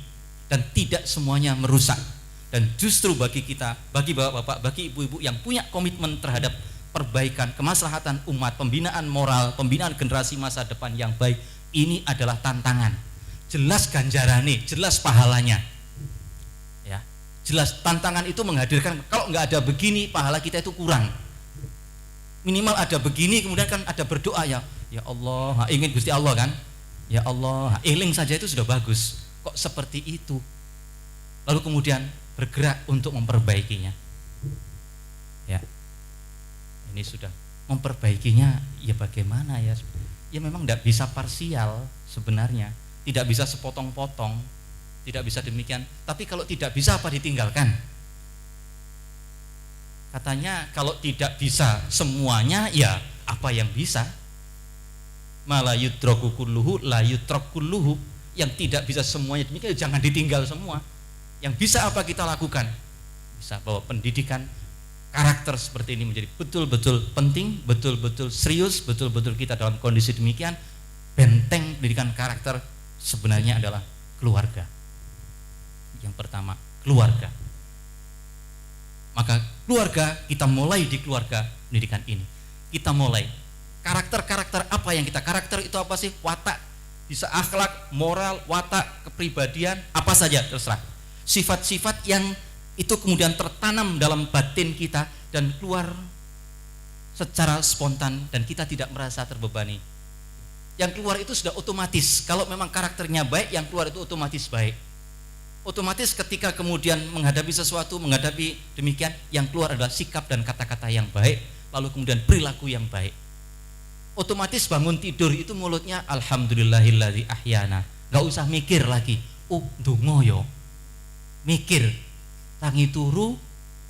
Speaker 2: dan tidak semuanya merusak. Dan justru bagi kita, bagi bapak-bapak, bagi ibu-ibu yang punya komitmen terhadap perbaikan, kemaslahatan umat, pembinaan moral, pembinaan generasi masa depan yang baik, ini adalah tantangan. Jelas ganjarannya, jelas pahalanya. Ya, Jelas tantangan itu menghadirkan, kalau nggak ada begini pahala kita itu kurang. Minimal ada begini, kemudian kan ada berdoa, ya Allah, ingin Gusti Allah kan, ya Allah, eling saja itu sudah bagus. Kok seperti itu? Lalu kemudian bergerak untuk memperbaikinya. Ya, ini sudah memperbaikinya, ya bagaimana ya? Ya memang tidak bisa parsial sebenarnya, tidak bisa sepotong-potong, tidak bisa demikian. Tapi kalau tidak bisa apa ditinggalkan? Katanya kalau tidak bisa semuanya, ya apa yang bisa? Mala yudraku kulluhu la yutrak kulluhu. Yang tidak bisa semuanya demikian, jangan ditinggal semua. Yang bisa apa kita lakukan? Bisa bahwa pendidikan karakter seperti ini menjadi betul-betul penting, betul-betul serius, betul-betul kita dalam kondisi demikian. Benteng pendidikan karakter sebenarnya adalah keluarga. Yang pertama, keluarga. Maka keluarga, kita mulai di keluarga pendidikan ini. Kita mulai karakter-karakter apa yang kita, karakter itu apa sih? Watak, bisa akhlak, moral, watak, kepribadian, apa saja terserah. Sifat-sifat yang itu kemudian tertanam dalam batin kita dan keluar secara spontan dan kita tidak merasa terbebani. Yang keluar itu sudah otomatis. Kalau memang karakternya baik, yang keluar itu otomatis baik. Otomatis ketika kemudian menghadapi sesuatu, menghadapi demikian, yang keluar adalah sikap dan kata-kata yang baik, lalu kemudian perilaku yang baik. Otomatis bangun tidur itu mulutnya alhamdulillahilladzi ahyana. Gak usah mikir lagi, oh ndonga yo. Mikir, tangi turu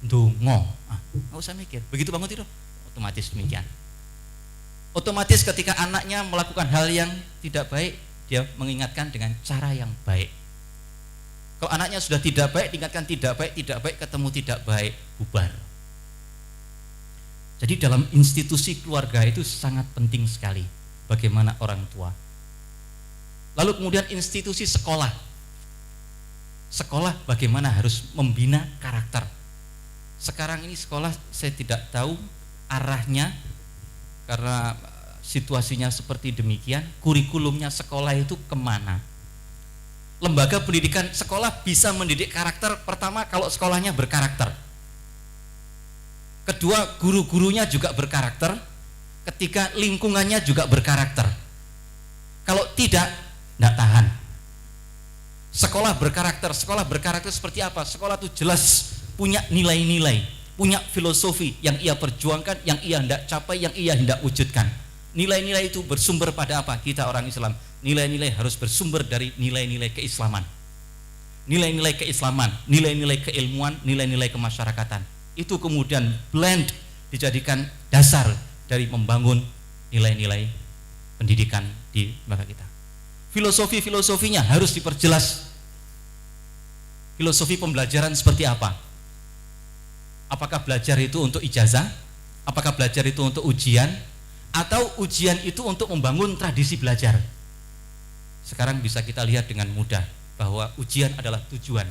Speaker 2: ndonga. Gak usah mikir. Begitu bangun tidur, otomatis demikian. Otomatis ketika anaknya melakukan hal yang tidak baik, dia mengingatkan dengan cara yang baik. Kalau anaknya sudah tidak baik, diingatkan tidak baik, ketemu tidak baik, bubar. Jadi dalam institusi keluarga itu sangat penting sekali bagaimana orang tua. Lalu kemudian institusi sekolah. Sekolah bagaimana harus membina karakter. Sekarang ini sekolah saya tidak tahu arahnya karena situasinya seperti demikian, kurikulumnya sekolah itu kemana. Lembaga pendidikan sekolah bisa mendidik karakter, pertama kalau sekolahnya berkarakter, kedua guru-gurunya juga berkarakter, ketiga lingkungannya juga berkarakter. Kalau tidak tahan. Sekolah berkarakter seperti apa? Sekolah itu jelas punya nilai-nilai, punya filosofi yang ia perjuangkan, yang ia hendak capai, yang ia hendak wujudkan. Nilai-nilai itu bersumber pada apa? Kita orang Islam. Nilai-nilai harus bersumber dari nilai-nilai keislaman. Nilai-nilai keislaman, nilai-nilai keilmuan, nilai-nilai kemasyarakatan. Itu kemudian blend dijadikan dasar dari membangun nilai-nilai pendidikan di lembaga kita. Filosofinya harus diperjelas. Filosofi pembelajaran seperti apa? Apakah belajar itu untuk ijazah? Apakah belajar itu untuk ujian? Atau ujian itu untuk membangun tradisi belajar? Sekarang bisa kita lihat dengan mudah bahwa ujian adalah tujuan.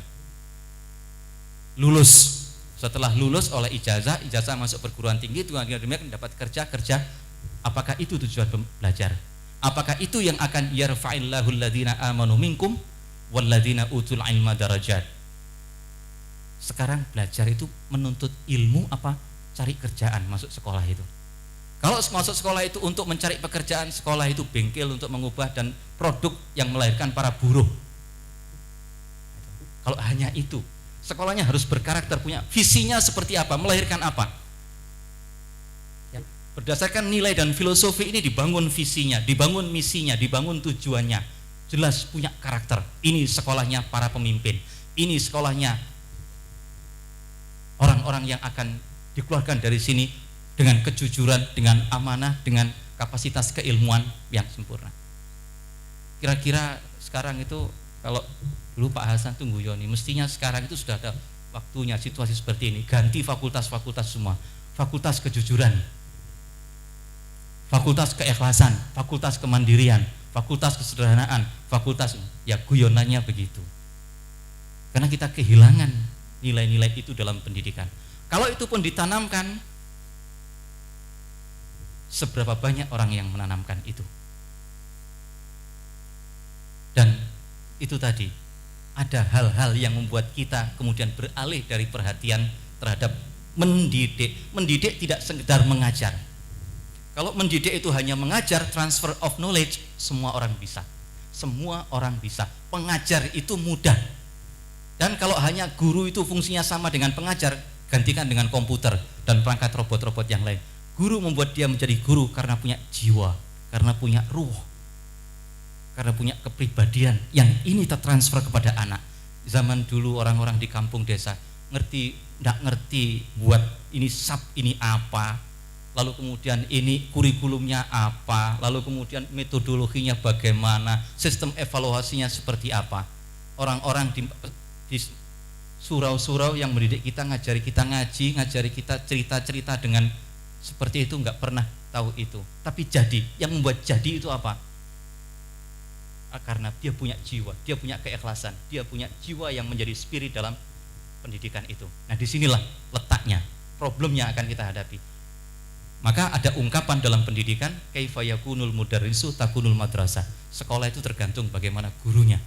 Speaker 2: Lulus, setelah lulus oleh ijazah masuk perguruan tinggi, demikian dapat kerja. Apakah itu tujuan belajar? Apakah itu yang akan yarfa'illahu alladhina amanu minkum walladzina utul ilma darajat? Sekarang belajar itu menuntut ilmu apa? Cari kerjaan masuk sekolah itu. Kalau masuk sekolah itu untuk mencari pekerjaan, sekolah itu bengkel untuk mengubah dan produk yang melahirkan para buruh. Kalau hanya itu, sekolahnya harus berkarakter, punya visinya seperti apa, melahirkan apa. Ya, berdasarkan nilai dan filosofi ini dibangun visinya, dibangun misinya, dibangun tujuannya. Jelas punya karakter. Ini sekolahnya para pemimpin. Ini sekolahnya orang-orang yang akan dikeluarkan dari sini dengan kejujuran, dengan amanah, dengan kapasitas keilmuan yang sempurna. Kira-kira sekarang itu kalau dulu Pak Hasan itu guyoni, mestinya sekarang itu sudah ada waktunya situasi seperti ini, ganti fakultas-fakultas semua. Fakultas kejujuran, fakultas keikhlasan, fakultas kemandirian, fakultas kesederhanaan, fakultas, ya guyonannya begitu. Karena kita kehilangan nilai-nilai itu dalam pendidikan. Kalau itu pun ditanamkan, seberapa banyak orang yang menanamkan itu? Dan itu tadi, ada hal-hal yang membuat kita kemudian beralih dari perhatian terhadap mendidik. Mendidik tidak sekedar mengajar. Kalau mendidik itu hanya mengajar, transfer of knowledge, semua orang bisa. Semua orang bisa. Pengajar itu mudah. Dan kalau hanya guru itu fungsinya sama dengan pengajar, gantikan dengan komputer dan perangkat robot-robot yang lain. Guru membuat dia menjadi guru karena punya jiwa, karena punya ruh, karena punya kepribadian yang ini tertransfer kepada anak. Zaman dulu orang-orang di kampung desa nggak ngerti buat ini sub ini apa, lalu kemudian ini kurikulumnya apa, lalu kemudian metodologinya bagaimana, sistem evaluasinya seperti apa. Orang-orang di surau-surau yang mendidik kita, ngajari kita ngaji, ngajari kita cerita-cerita dengan seperti itu, nggak pernah tahu itu. Tapi jadi, yang membuat jadi itu apa? Karena dia punya jiwa, dia punya keikhlasan, dia punya jiwa yang menjadi spirit dalam pendidikan itu. Nah, disinilah letaknya, problemnya akan kita hadapi. Maka ada ungkapan dalam pendidikan, kaifa yakunul mudarrisu takunul madrasah. Sekolah itu tergantung bagaimana gurunya.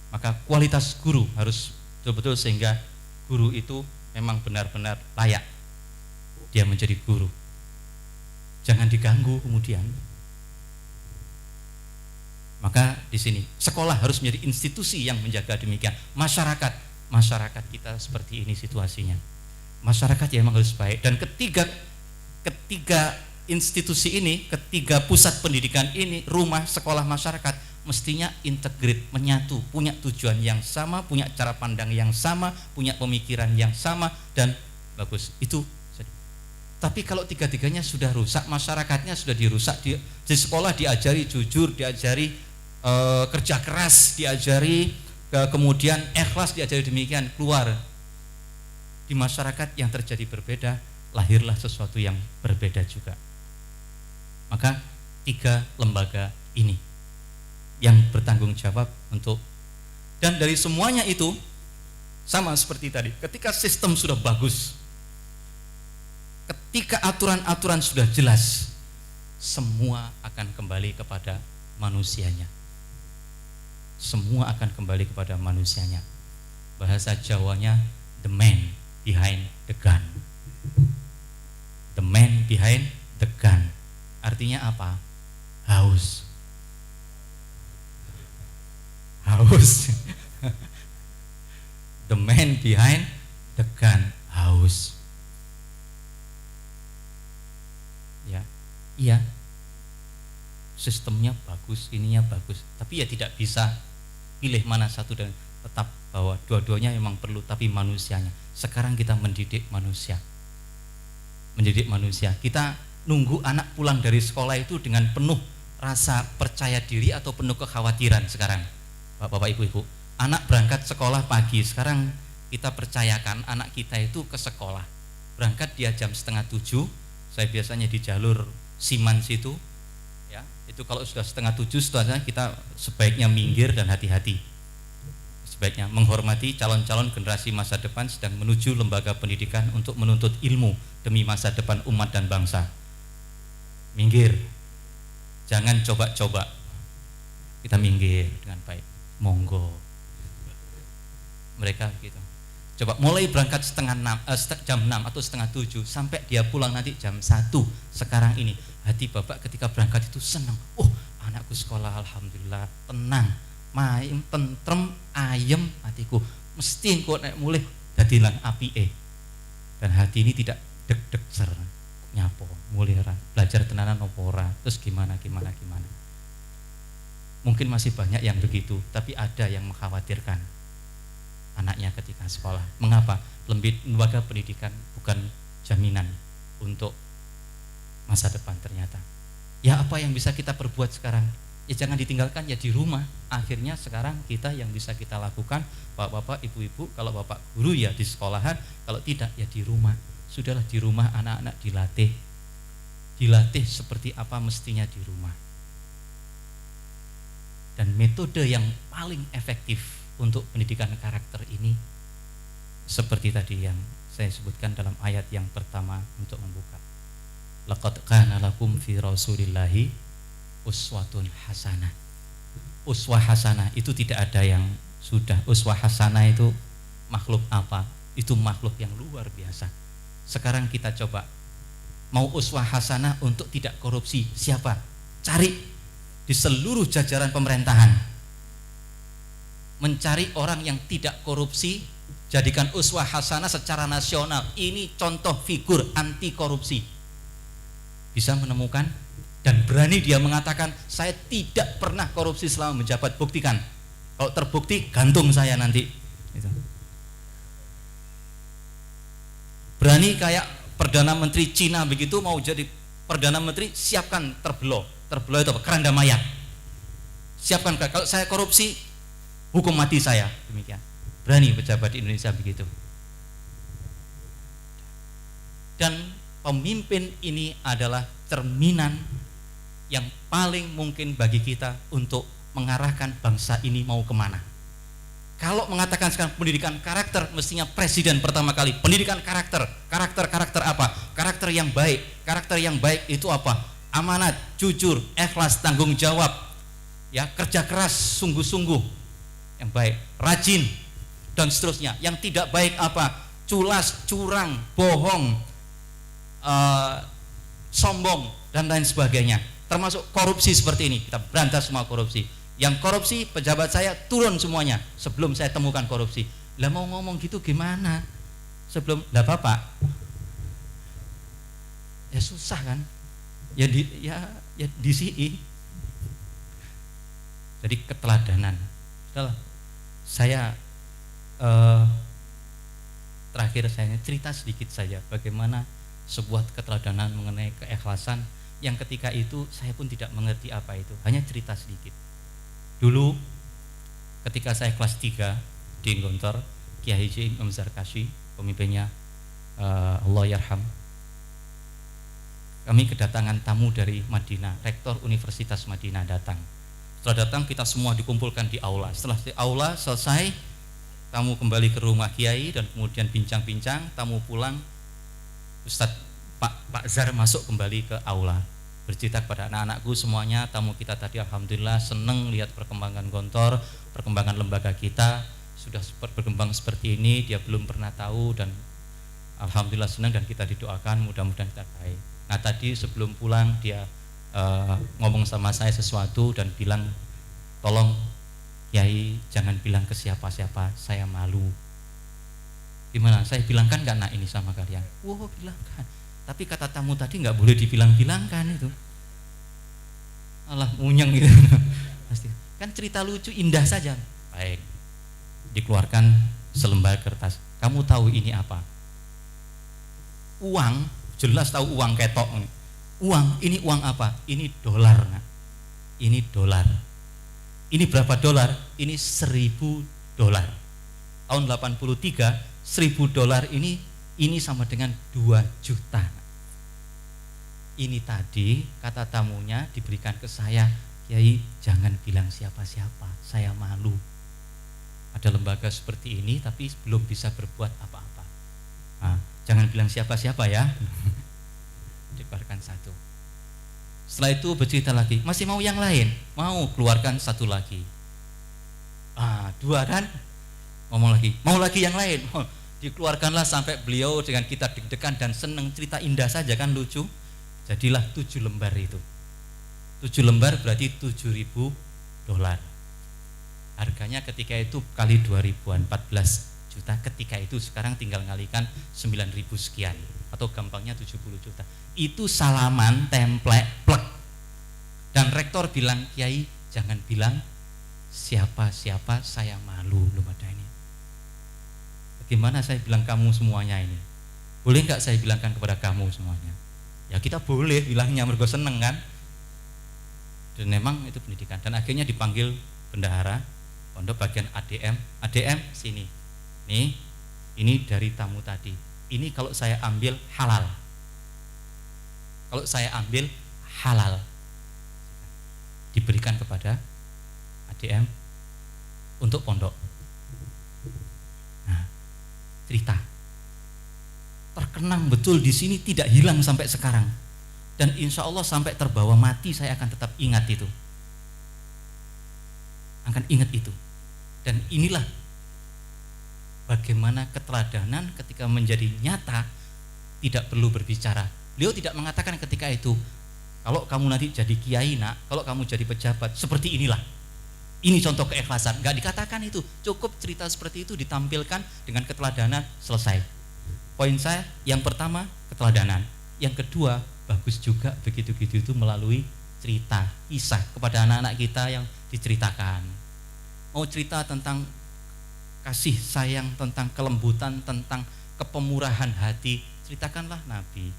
Speaker 2: Maka kualitas guru harus betul-betul sehingga guru itu memang benar-benar layak dia menjadi guru. Jangan diganggu kemudian. Maka di sini sekolah harus menjadi institusi yang menjaga demikian. Masyarakat kita seperti ini situasinya. Masyarakat ya memang harus baik. Dan ketiga institusi ini, ketiga pusat pendidikan ini, rumah, sekolah, masyarakat, mestinya integrate, menyatu, punya tujuan yang sama, punya cara pandang yang sama, punya pemikiran yang sama, dan bagus. Itu. Tapi kalau tiga-tiganya sudah rusak, masyarakatnya sudah dirusak, di sekolah diajari jujur, diajari kerja keras, diajari kemudian ikhlas, diajari demikian, keluar di masyarakat yang terjadi berbeda, lahirlah sesuatu yang berbeda juga. Maka tiga lembaga ini yang bertanggung jawab untuk, dan dari semuanya itu sama seperti tadi, ketika sistem sudah bagus, ketika aturan-aturan sudah jelas, semua akan kembali kepada manusianya. Semua akan kembali kepada manusianya. Bahasa Jawanya, the man behind the gun. The man behind the gun. Artinya apa? Haus. Haus. The man behind the gun. Haus. Ya, iya, sistemnya bagus, ininya bagus, tapi ya tidak bisa pilih mana satu, dan tetap bahwa dua-duanya memang perlu, tapi manusianya. Sekarang kita mendidik manusia, kita nunggu anak pulang dari sekolah itu dengan penuh rasa percaya diri atau penuh kekhawatiran. Sekarang bapak-bapak, ibu-ibu, anak berangkat sekolah pagi, sekarang kita percayakan anak kita itu ke sekolah, berangkat dia jam 6:30. Saya biasanya di jalur Siman situ, ya, itu kalau sudah 6:30 setelahnya kita sebaiknya minggir dan hati-hati. Sebaiknya menghormati calon-calon generasi masa depan sedang menuju lembaga pendidikan untuk menuntut ilmu demi masa depan umat dan bangsa. Minggir, jangan coba-coba. Kita minggir dengan baik, monggo. Mereka gitu. Coba mulai berangkat jam 6 atau 6:30 sampai dia pulang nanti jam 1. Sekarang ini hati bapak ketika berangkat itu senang. Oh, anakku sekolah alhamdulillah tenang, main, tentrem, ayem hatiku. Mesti engko nek mulih dadi lan apike. Dan hati ini tidak deg-deg ser. Nyapo, mulih ora, belajar tenanan apa ora, terus gimana. Mungkin masih banyak yang begitu, tapi ada yang mengkhawatirkan anaknya ketika sekolah. Mengapa? Lembaga pendidikan bukan jaminan untuk masa depan ternyata. Ya, apa yang bisa kita perbuat sekarang? Ya jangan ditinggalkan ya di rumah. Akhirnya sekarang kita yang bisa kita lakukan, bapak-bapak, ibu-ibu, kalau bapak guru ya di sekolahan, kalau tidak ya di rumah. Sudahlah di rumah anak-anak dilatih seperti apa mestinya di rumah. Dan metode yang paling efektif untuk pendidikan karakter ini seperti tadi yang saya sebutkan dalam ayat yang pertama untuk membuka. Laqad kana lakum fi rasulillahi uswatun hasanah. uswah hasanah itu tidak ada yang sudah. Uswah hasanah itu makhluk apa? Itu makhluk yang luar biasa. Sekarang kita coba mau uswah hasanah untuk tidak korupsi. Siapa? Cari di seluruh jajaran pemerintahan, mencari orang yang tidak korupsi, jadikan uswah hasanah secara nasional. Ini contoh figur anti korupsi. Bisa menemukan dan berani dia mengatakan, saya tidak pernah korupsi selama menjabat. Buktikan. Kalau terbukti, gantung saya nanti. Gitu. Berani kayak Perdana Menteri Cina begitu, mau jadi Perdana Menteri, siapkan terbelah. Terbelah itu apa? Keranda mayat. Siapkan, kalau saya korupsi, hukum mati saya. Demikian. Berani pejabat di Indonesia begitu. Dan pemimpin ini adalah cerminan yang paling mungkin bagi kita untuk mengarahkan bangsa ini mau kemana. Kalau mengatakan sekarang pendidikan karakter, mestinya presiden pertama kali pendidikan karakter. Karakter apa? Karakter yang baik. Karakter yang baik itu apa? Amanat, jujur, ikhlas, tanggung jawab, ya, kerja keras, sungguh-sungguh, yang baik, rajin, dan seterusnya. Yang tidak baik apa? Culas, curang, bohong, sombong, dan lain sebagainya. Termasuk korupsi seperti ini, kita berantas semua korupsi. Yang korupsi, pejabat saya turun semuanya sebelum saya temukan korupsi. Lah mau ngomong gitu gimana? Sebelum, lah Bapak, ya susah kan? Ya di sini. Jadi keteladanan. Setelah saya terakhir saya cerita sedikit saja bagaimana sebuah keteladanan mengenai keikhlasan yang ketika itu saya pun tidak mengerti apa itu, hanya cerita sedikit. Dulu ketika saya kelas 3 di Gontor, Kiai Haji Imam Zarkashi, pemimpinnya Allah yarham, kami kedatangan tamu dari Madinah, rektor Universitas Madinah datang. Setelah datang kita semua dikumpulkan di aula. Setelah di aula selesai, tamu kembali ke rumah Kiai dan kemudian bincang-bincang, tamu pulang, Ustadz Pak Zar masuk kembali ke aula, bercerita kepada anak-anakku semuanya, tamu kita tadi alhamdulillah seneng lihat perkembangan Gontor, perkembangan lembaga kita sudah berkembang seperti ini, dia belum pernah tahu dan alhamdulillah senang dan kita didoakan mudah-mudahan kita baik. Nah tadi sebelum pulang dia ngomong sama saya sesuatu dan bilang, tolong Kiai jangan bilang ke siapa-siapa, saya malu. Gimana? Saya bilangkan gak nak ini sama kalian? Wah bilangkan. Tapi kata tamu tadi nggak boleh dibilang-bilangkan itu. Alah munyeng gitu. Pasti. Kan cerita lucu indah saja. Baik. Dikeluarkan selembar kertas. Kamu tahu ini apa? Uang, jelas tahu uang ketok. Uang, ini uang apa? Ini dolar. Nah. Ini dolar. Ini berapa dolar? Ini 1.000 dolar. Tahun 83, 1.000 dolar ini sama dengan 2 juta. Ini tadi kata tamunya diberikan ke saya, Kiai jangan bilang siapa-siapa, saya malu. Ada lembaga seperti ini tapi belum bisa berbuat apa-apa. Nah, jangan bilang siapa-siapa ya. Dikeluarkan 1. Setelah itu bercerita lagi, masih mau yang lain? Mau, keluarkan 1 lagi. 2 kan? Ngomong lagi, mau lagi yang lain? Dikeluarkanlah sampai beliau dengan kita deg-degan dan seneng, cerita indah saja kan, lucu. Jadilah 7 lembar itu. 7 lembar berarti 7.000 dolar. Harganya ketika itu kali 2.000-an, 14 juta ketika itu. Sekarang tinggal ngalikan 9.000 sekian atau gampangnya 70 juta. Itu salaman, template, plek. Dan rektor bilang, Kiai jangan bilang siapa-siapa, saya malu. Belum ada ini. Bagaimana saya bilang kamu semuanya ini? Boleh nggak saya bilangkan kepada kamu semuanya? Ya kita boleh bilangnya, mergo seneng kan? Dan memang itu pendidikan. Dan akhirnya dipanggil bendahara pondok bagian ADM sini. Nih, ini dari tamu tadi. Ini kalau saya ambil halal. Kalau saya ambil halal. Diberikan kepada ADM untuk pondok. Nah, cerita terkenang betul di sini, tidak hilang sampai sekarang. Dan insya Allah sampai terbawa mati saya akan tetap ingat itu. ingat itu. Dan inilah bagaimana keteladanan ketika menjadi nyata, tidak perlu berbicara. Beliau tidak mengatakan ketika itu, kalau kamu nanti jadi kiai nak, kalau kamu jadi pejabat, seperti inilah. Ini contoh keikhlasan. Gak dikatakan itu. Cukup cerita seperti itu ditampilkan dengan keteladanan, selesai. Poin saya yang pertama keteladanan. Yang kedua, bagus juga begitu-begitu itu melalui cerita, kisah kepada anak-anak kita yang diceritakan. Mau cerita tentang kasih sayang, tentang kelembutan, tentang kepemurahan hati, ceritakanlah Nabi.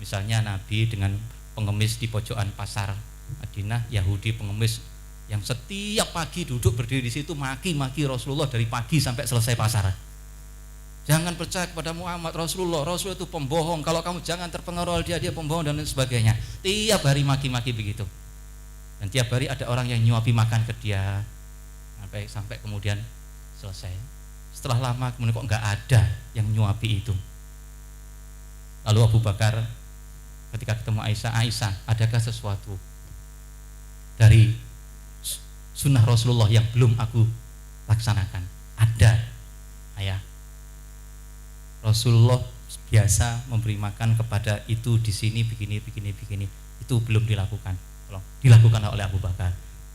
Speaker 2: Misalnya Nabi dengan pengemis di pojokan pasar Madinah, Yahudi pengemis yang setiap pagi duduk berdiri di situ maki-maki Rasulullah dari pagi sampai selesai pasar. Jangan percaya kepada Muhammad, Rasulullah itu pembohong, kalau kamu jangan terpengaruh dia pembohong dan lain sebagainya. Tiap hari maki-maki begitu. Dan tiap hari ada orang yang nyuapi makan ke dia sampai kemudian selesai. Setelah lama kemudian kok nggak ada yang nyuapi itu. Lalu Abu Bakar ketika ketemu Aisyah, adakah sesuatu dari sunnah Rasulullah yang belum aku laksanakan? Ada, ayah. Rasulullah biasa memberi makan kepada itu di sini begini. Itu belum dilakukan. Tolong dilakukan oleh Abu Bakar.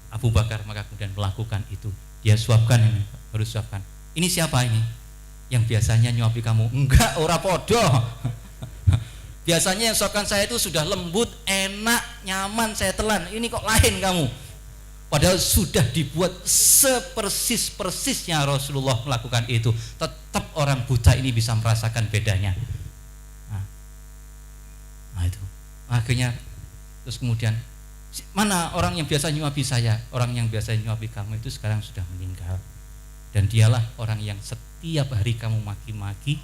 Speaker 2: Abu Bakar maka kemudian melakukan itu. Dia suapkan ini, harus suapkan. Ini siapa ini? Yang biasanya nyuapi kamu? Enggak, ora podo. Biasanya yang suapkan saya itu sudah lembut, enak, nyaman, saya telan. Ini kok lain kamu? Padahal sudah dibuat sepersis-persisnya Rasulullah melakukan itu. Tetap orang buta ini bisa merasakan bedanya. Nah itu. Akhirnya terus kemudian, mana orang yang biasa nyuapi saya? Orang yang biasa nyuapi kamu itu sekarang sudah meninggal. Dan dialah orang yang setiap hari kamu maki-maki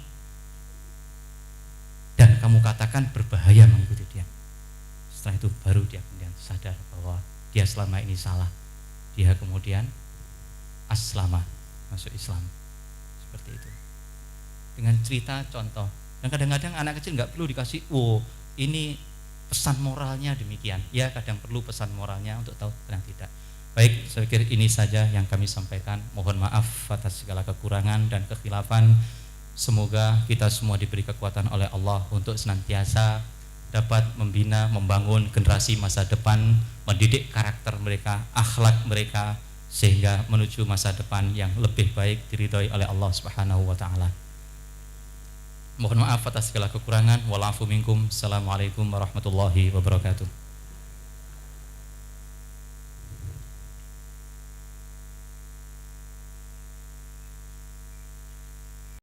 Speaker 2: dan kamu katakan berbahaya mengikuti dia. Setelah itu baru dia kemudian sadar bahwa dia selama ini salah. Dia kemudian aslama, masuk Islam. Seperti itu. Dengan cerita contoh. Dan kadang-kadang anak kecil nggak perlu dikasih, ini pesan moralnya demikian. Ya kadang perlu pesan moralnya untuk tahu, kadang tidak. Baik, saya pikir ini saja yang kami sampaikan. Mohon maaf atas segala kekurangan dan kekhilafan. Semoga kita semua diberi kekuatan oleh Allah untuk senantiasa dapat membina, membangun generasi masa depan, mendidik karakter mereka, akhlak mereka, sehingga menuju masa depan yang lebih baik diridhoi oleh Allah Subhanahu wa taala. Mohon maaf atas segala kekurangan. Wa'alafu minkum. Assalamualaikum warahmatullahi wabarakatuh.